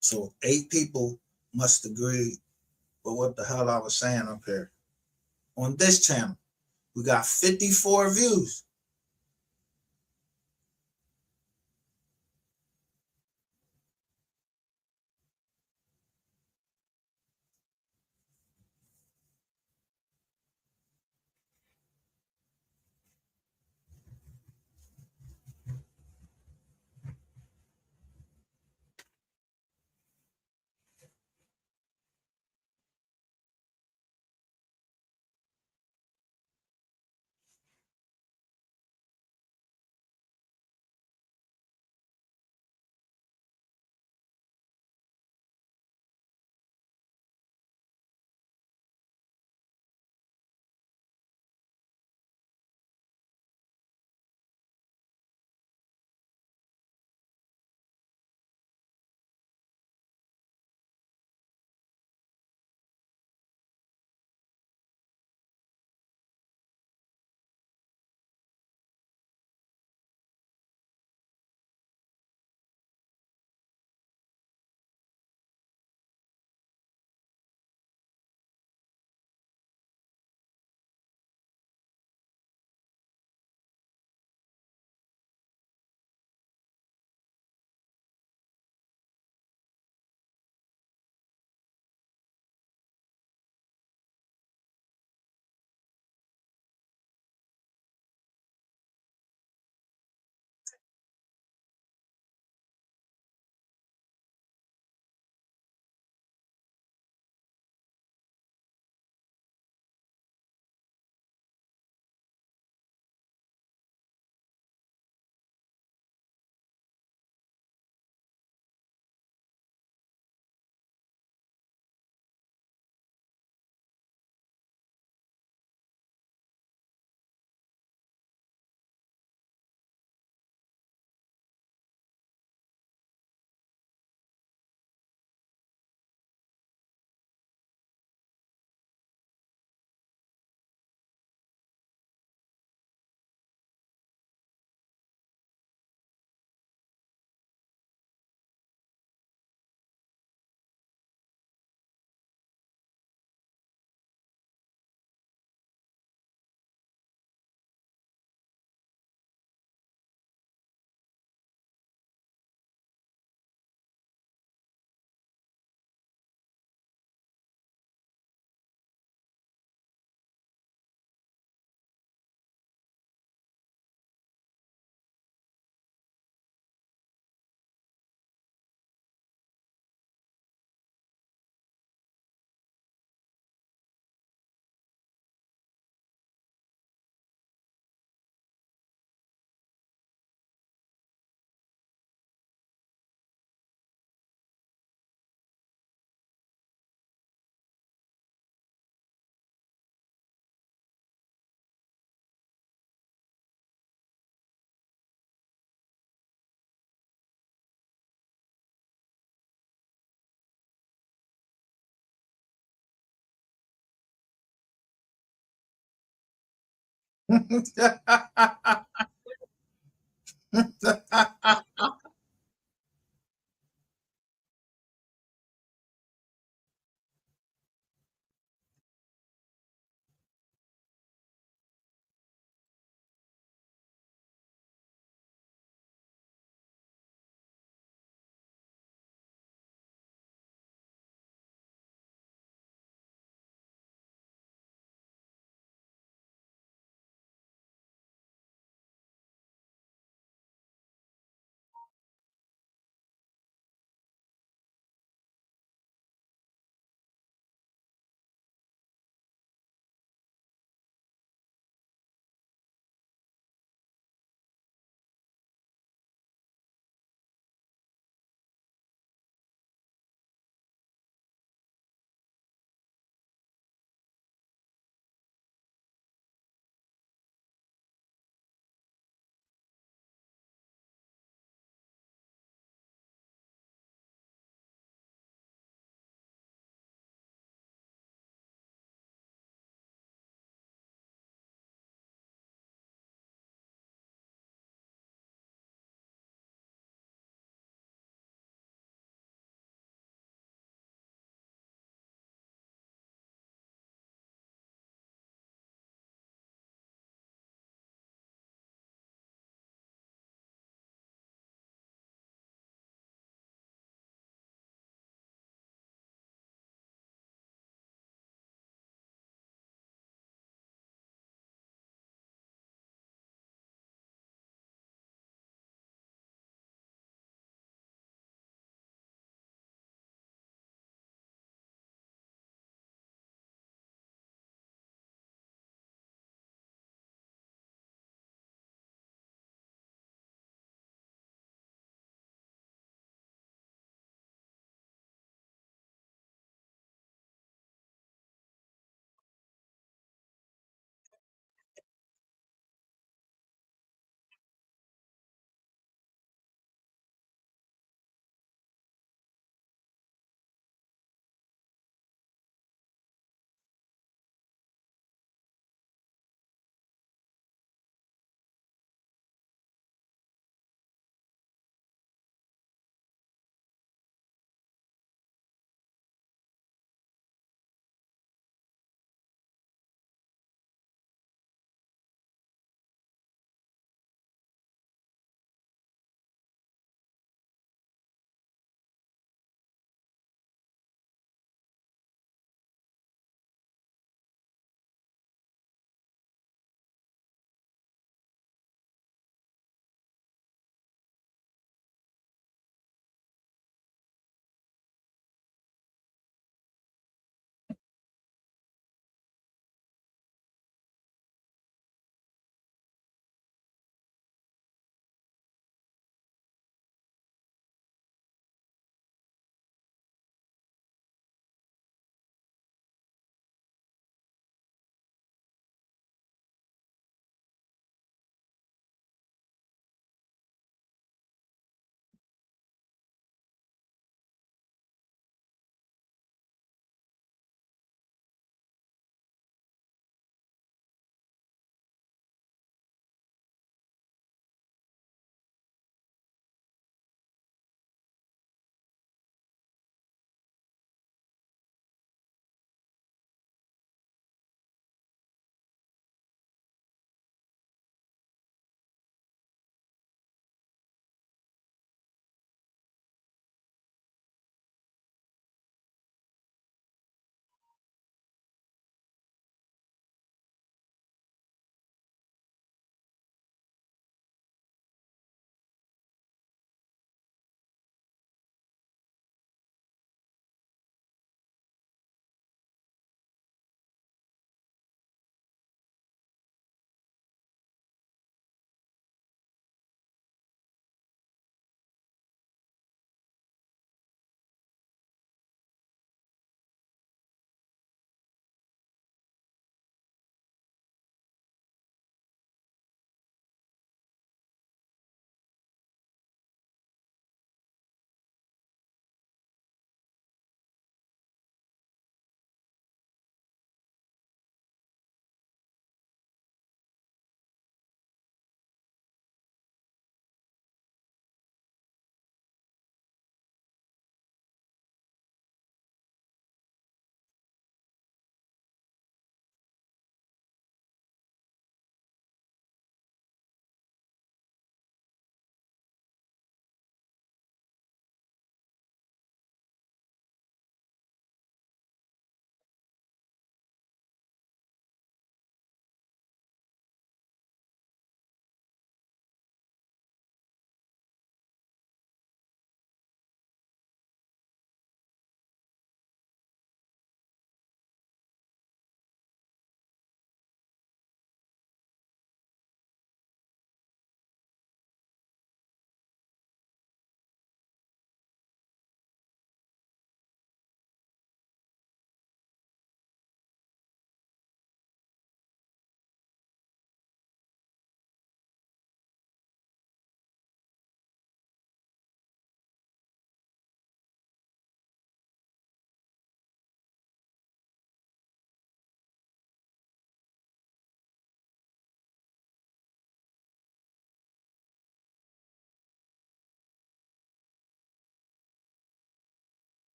So 8 people must agree with what the hell I was saying up here. On this channel, we got 54 views.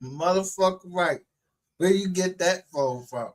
Motherfucker, right. Where you get that phone from?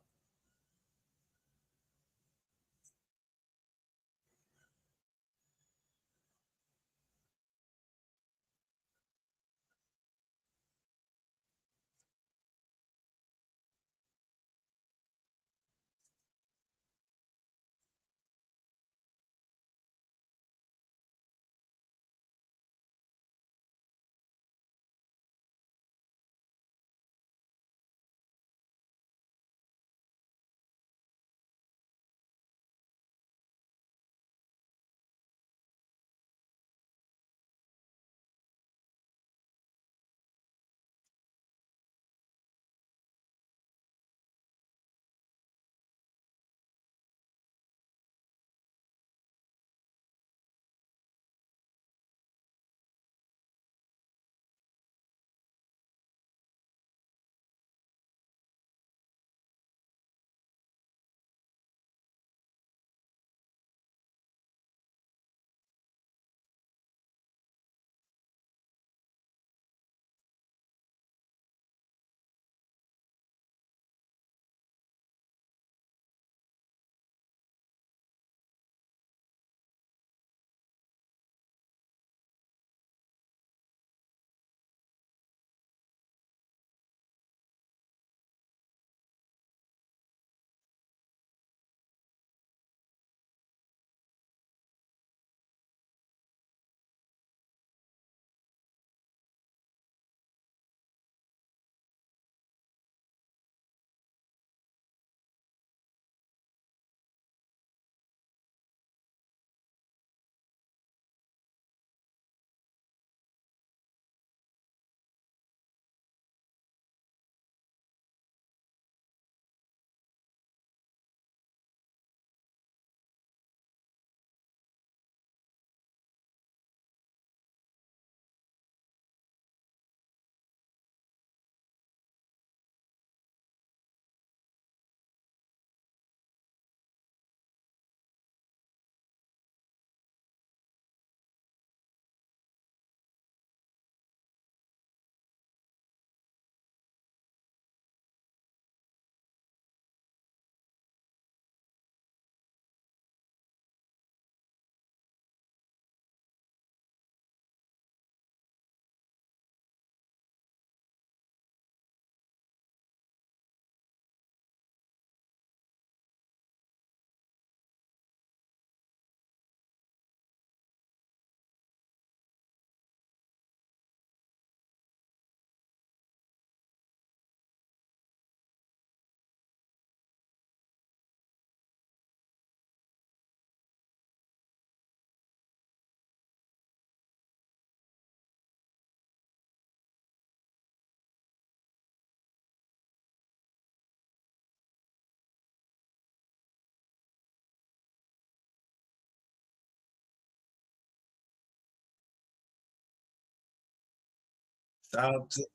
Shout out to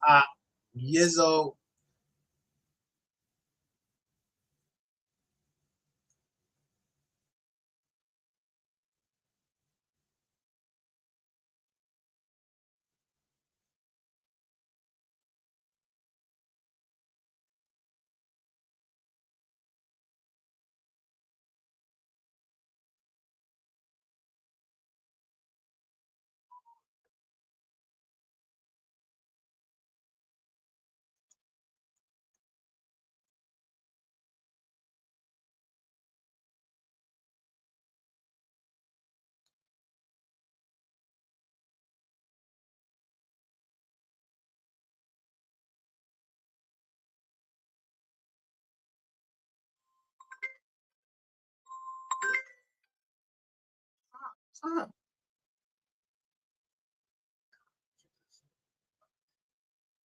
Yizzo.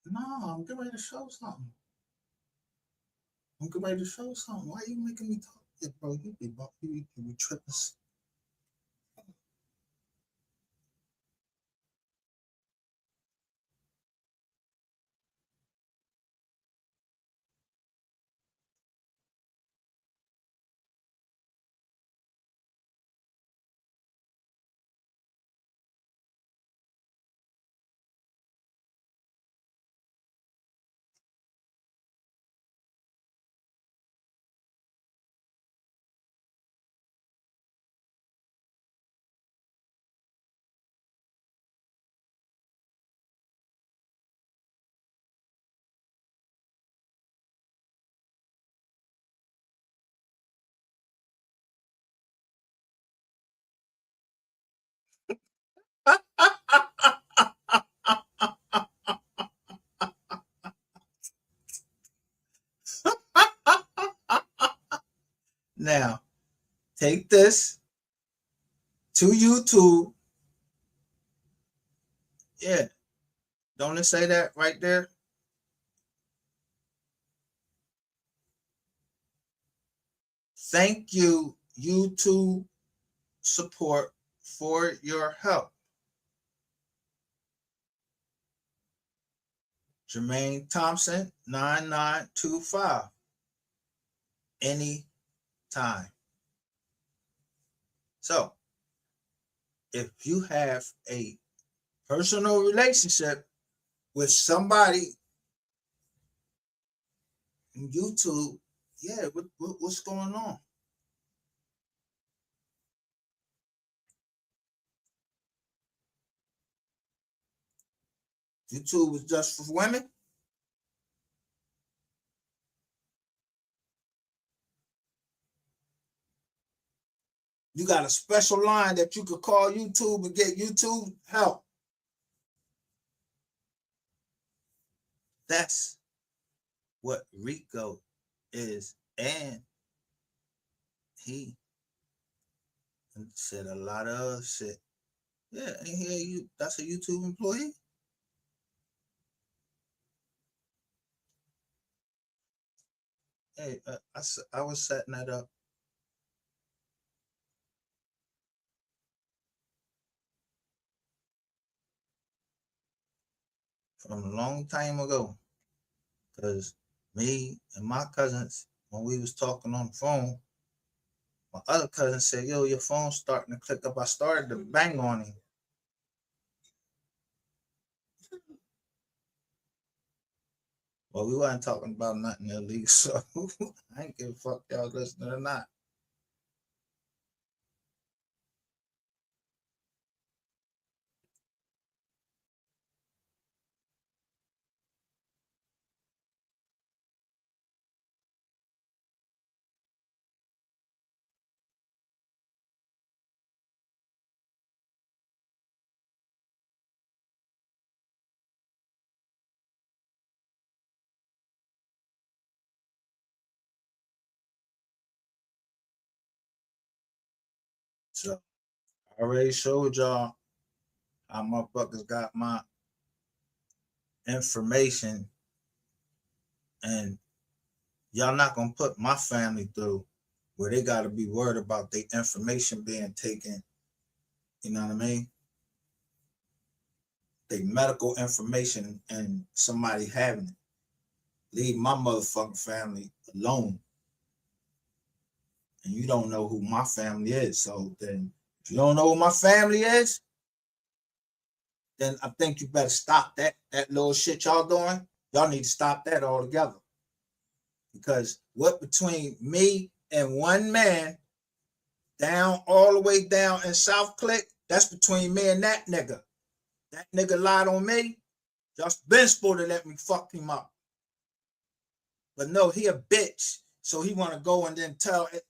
No, I'm getting ready to show something. I'm getting ready to show something. Why you making me talk? Yeah, bro, you be tripping. Now, take this to YouTube. Yeah. Don't it say that right there? Thank you, YouTube support, for your help. Jermaine Thompson, 9925. Anytime. So, if you have a personal relationship with somebody in YouTube, yeah, what's going on? YouTube is just for women? You got a special line that you could call YouTube and get YouTube help. That's what Rico is. And he said a lot of other shit. Yeah, and here that's a YouTube employee. Hey, I was setting that up. From a long time ago. Because me and my cousins, when we was talking on the phone, my other cousin said, yo, your phone's starting to click up. I started to bang on him. Well, we wasn't talking about nothing illegal, so I ain't give a fuck y'all listening or not. So I already showed y'all how motherfuckers got my information, and y'all not gonna put my family through where they gotta be worried about their information being taken. You know what I mean? Their medical information and somebody having it. Leave my motherfucking family alone. And you don't know who my family is. So then, if you don't know who my family is, then I think you better stop that little shit y'all doing. Y'all need to stop that altogether. Because what between me and one man down all the way down in South Click, that's between me and that nigga. That nigga lied on me. Just been supposed to let me fuck him up. But no, he a bitch. So he want to go and then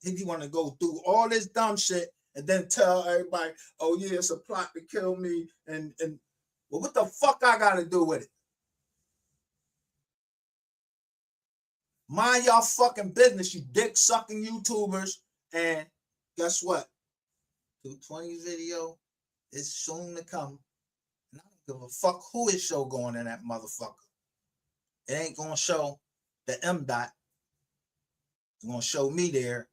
he want to go through all this dumb shit and then tell everybody, oh yeah, it's a plot to kill me. And well, what the fuck I got to do with it? Mind y'all fucking business, you dick sucking YouTubers. And guess what? 220 video is soon to come. And I don't give a fuck who is show going in that motherfucker. It ain't gonna show the M dot. It's gonna show me there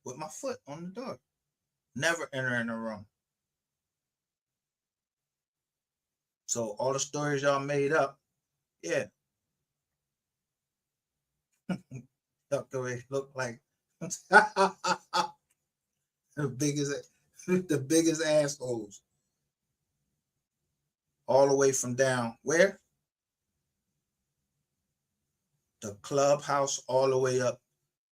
with my foot on the door. Never entering the room. So all the stories y'all made up, yeah. Look like the biggest assholes. All the way from down where? The Clubhouse, all the way up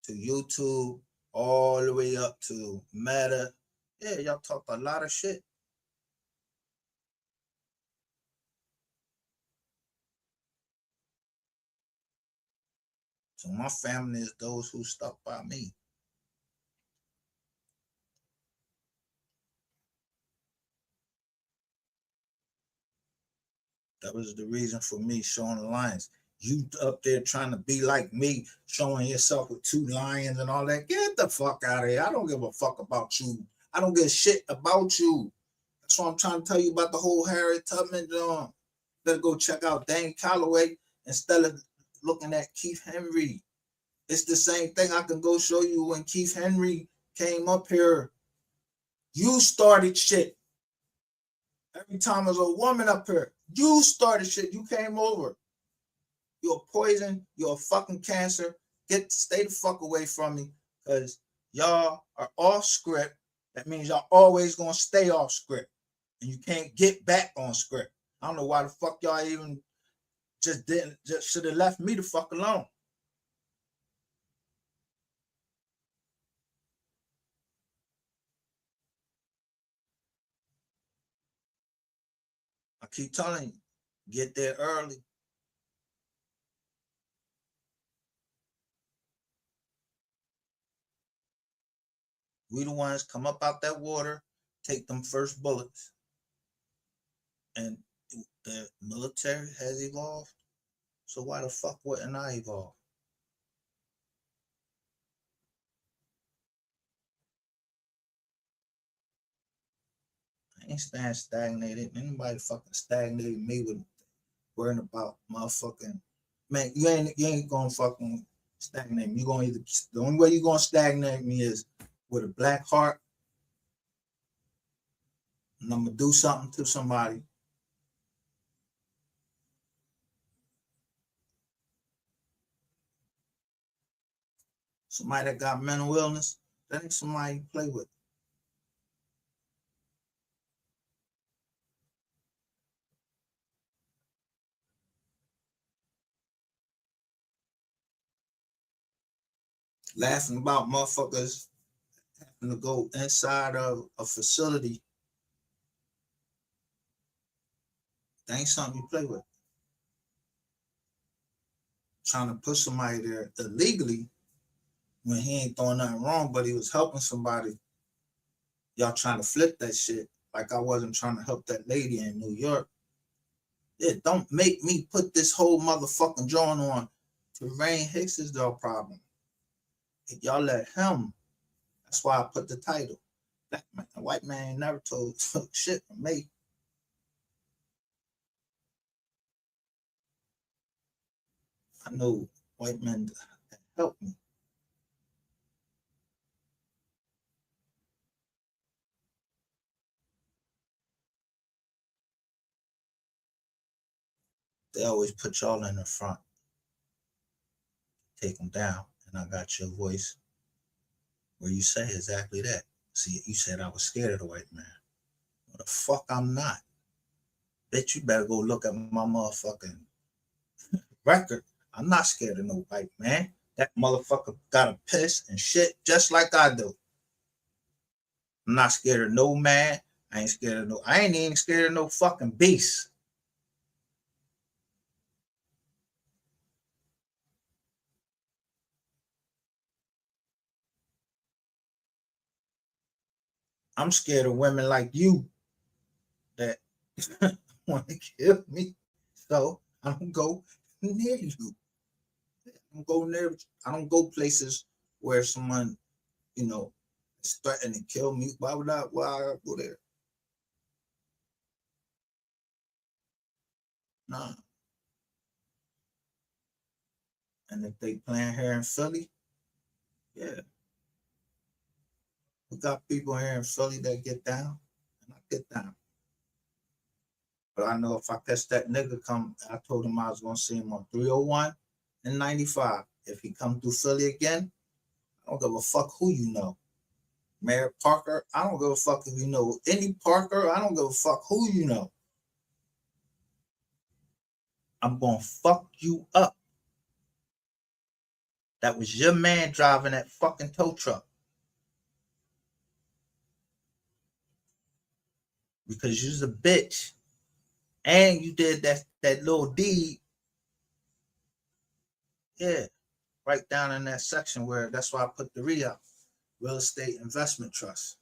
to YouTube, all the way up to Meta. Yeah, y'all talked a lot of shit. So my family is those who stuck by me. That was the reason for me showing alliance. You up there trying to be like me, showing yourself with 2 lions and all that. Get the fuck out of here. I don't give a fuck about you. I don't give a shit about you. That's what I'm trying to tell you about the whole Harriet Tubman joint. Better go check out Dane Calloway instead of looking at Keith Henry. It's the same thing. I can go show you when Keith Henry came up here. You started shit. Every time there's a woman up here, you started shit. You came over. You're a poison. You're a fucking cancer. Stay the fuck away from me, because y'all are off script. That means y'all always gonna stay off script, and you can't get back on script. I don't know why the fuck y'all even just should have left me the fuck alone. I keep telling you, get there early. We the ones come up out that water, take them first bullets. And the military has evolved. So why the fuck wouldn't I evolve? I ain't staying stagnated. Anybody fucking stagnated me with worrying about motherfucking, man, you ain't gonna fucking stagnate me. You gonna either, the only way you gonna stagnate me is with a black heart, and I'm gonna do something to somebody. Somebody that got mental illness, that ain't somebody you play with. Laughing about motherfuckers having to go inside of a facility, that ain't something you play with. Trying to put somebody there illegally when he ain't doing nothing wrong, but he was helping somebody. Y'all trying to flip that shit like I wasn't trying to help that lady in New York. Yeah, don't make me put this whole motherfucking drawing on to Rain Hicks is the problem. If y'all let him, that's why I put the title. Black man, a white man ain't never told shit from me. I know white men that help me. They always put y'all in the front, take them down, and I got your voice where you say exactly that. See, you said I was scared of the white man. Well, the fuck I'm not. Bitch, you better go look at my motherfucking record. I'm not scared of no white man. That motherfucker gotta piss and shit just like I do. I'm not scared of no man. I ain't even scared of no fucking beast. I'm scared of women like you that want to kill me. So I don't go near you. I don't go places where someone, is threatening to kill me. Why would I go there? Nah. And if they playing here in Philly, yeah. We got people here in Philly that get down, and I get down. But I know if I catch that nigga come, I told him I was gonna see him on 301 and 95. If he come through Philly again, I don't give a fuck who you know. Mayor Parker, I don't give a fuck if you know any Parker, I don't give a fuck who you know. I'm gonna fuck you up. That was your man driving that fucking tow truck. Because you's a bitch. And you did that little deed. Yeah. Right down in that section where that's why I put the REIT, Real Estate Investment Trust.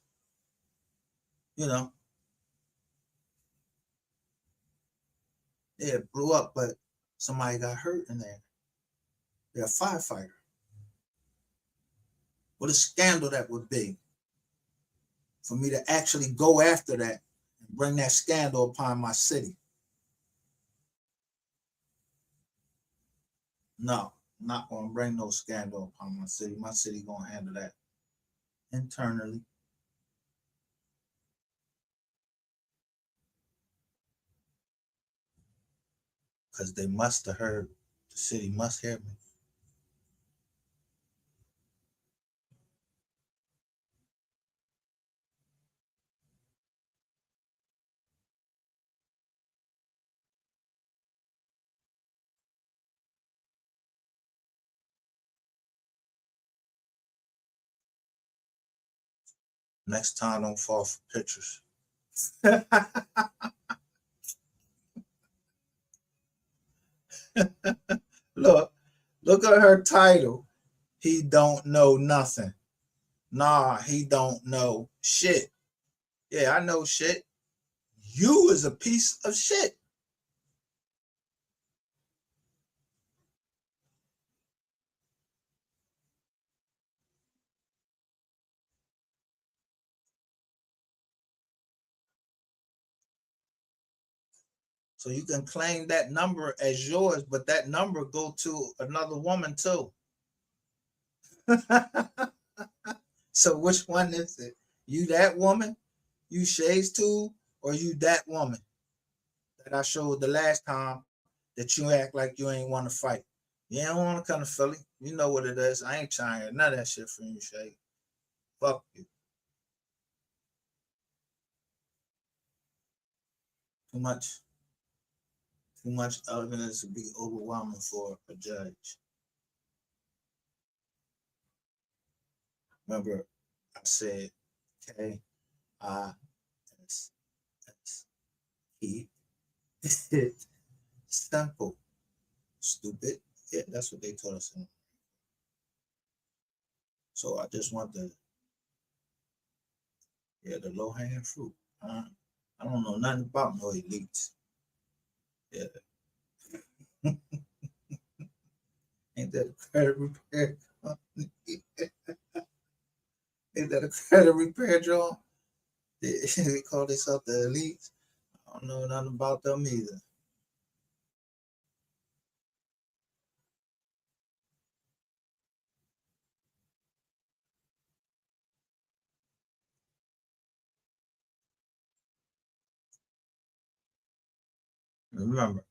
Yeah, it blew up, but somebody got hurt in there. They're a firefighter. What a scandal that would be for me to actually go after that and bring that scandal upon my city. No, I'm not going to bring no scandal upon my city. My city going to handle that internally. Because they must have heard, the city must hear me. Next time, don't fall for pictures. Look at her title. He don't know nothing. Nah, he don't know shit. Yeah, I know shit. You is a piece of shit. So you can claim that number as yours, but that number go to another woman too. So which one is it? You that woman? You Shay's too? Or you that woman that I showed the last time that you act like you ain't want to fight? You ain't want to come to Philly. You know what it is. I ain't trying to hear none of that shit from you, Shay. Fuck you. Too much evidence to be overwhelming for a judge. Remember, I said K-I-S-S-E. Simple. Stupid. Yeah, that's what they taught us. So I just want the low hanging fruit. I don't know nothing about no elites. Yeah. Ain't that a credit repair company? Ain't that a credit repair job? They call themselves the elites. I don't know nothing about them either. Remember,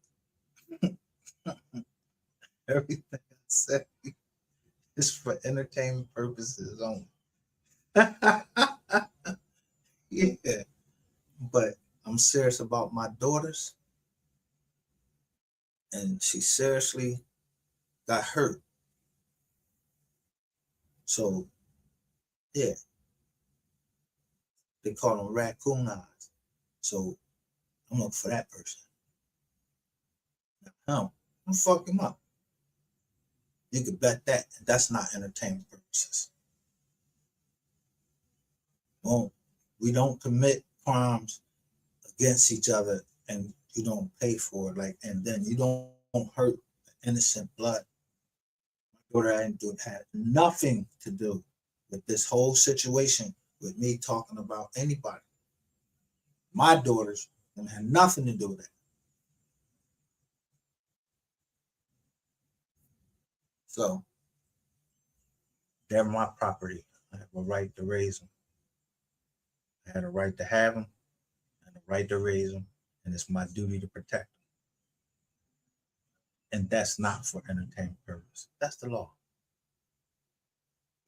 everything I say is for entertainment purposes only. Yeah, but I'm serious about my daughters, and she seriously got hurt. So, yeah, they call them raccoon eyes. So, I'm looking for that person. No, I'm fuck him up. You could bet that. And that's not entertainment purposes. Well, we don't commit crimes against each other and you don't pay for it. Like, and then you don't hurt innocent blood. My daughter had nothing to do with this whole situation with me talking about anybody. My daughters had nothing to do with it. So they're my property. I have a right to raise them. I had a right to have them and a right to raise them, and it's my duty to protect them. And that's not for entertainment purpose. That's the law.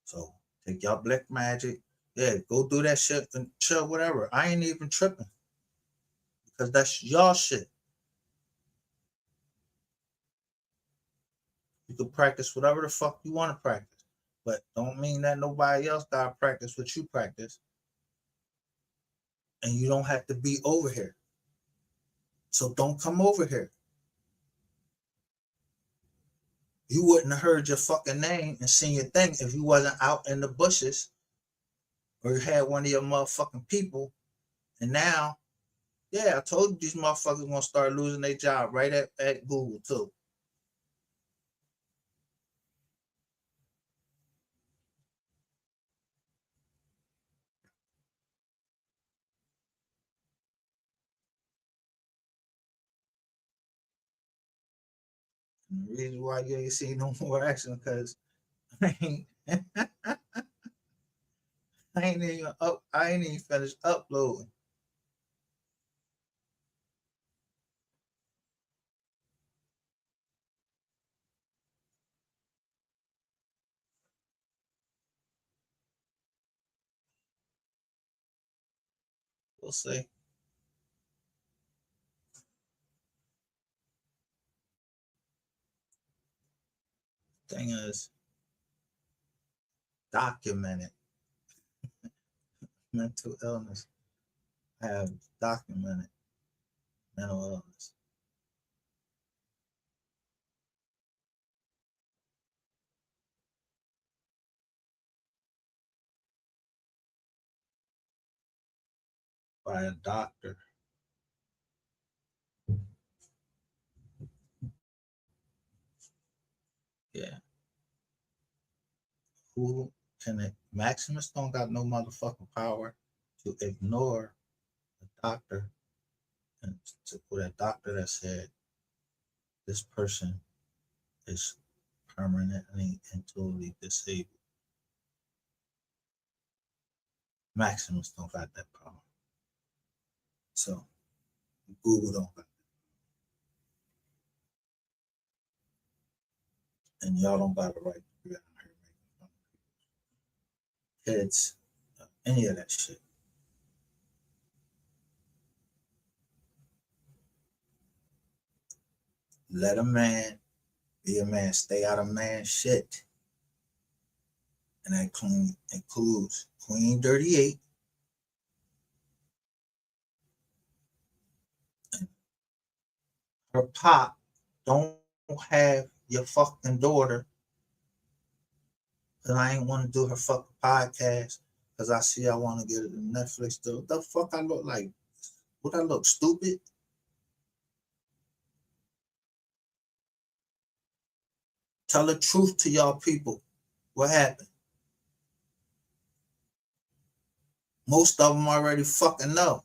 So take y'all black magic. Yeah, go do that shit and chill, whatever. I ain't even tripping because that's y'all shit. You can practice whatever the fuck you want to practice, but don't mean that nobody else gotta practice what you practice. And you don't have to be over here. So don't come over here. You wouldn't have heard your fucking name and seen your thing if you wasn't out in the bushes or you had one of your motherfucking people. And now, yeah, I told you these motherfuckers gonna start losing their job right at Google too. And the reason why you ain't see no more action because I ain't I ain't even finished uploading. We'll see. Thing is, documented mental illness. I have documented mental illness. By a doctor. Yeah. Who can it? Maximus don't got no motherfucking power to ignore the doctor and to put a doctor that said this person is permanently and totally disabled. Maximus don't got that power. So Google don't got that. And y'all don't got the right to be out here making fun of kids, any of that shit. Let a man be a man. Stay out of man shit. And that includes Queen 38. And her pop don't have your fucking daughter. Cause I ain't want to do her fucking podcast. Cause I see I want to get it to Netflix. The fuck I look like? Would I look stupid? Tell the truth to y'all people. What happened? Most of them already fucking know.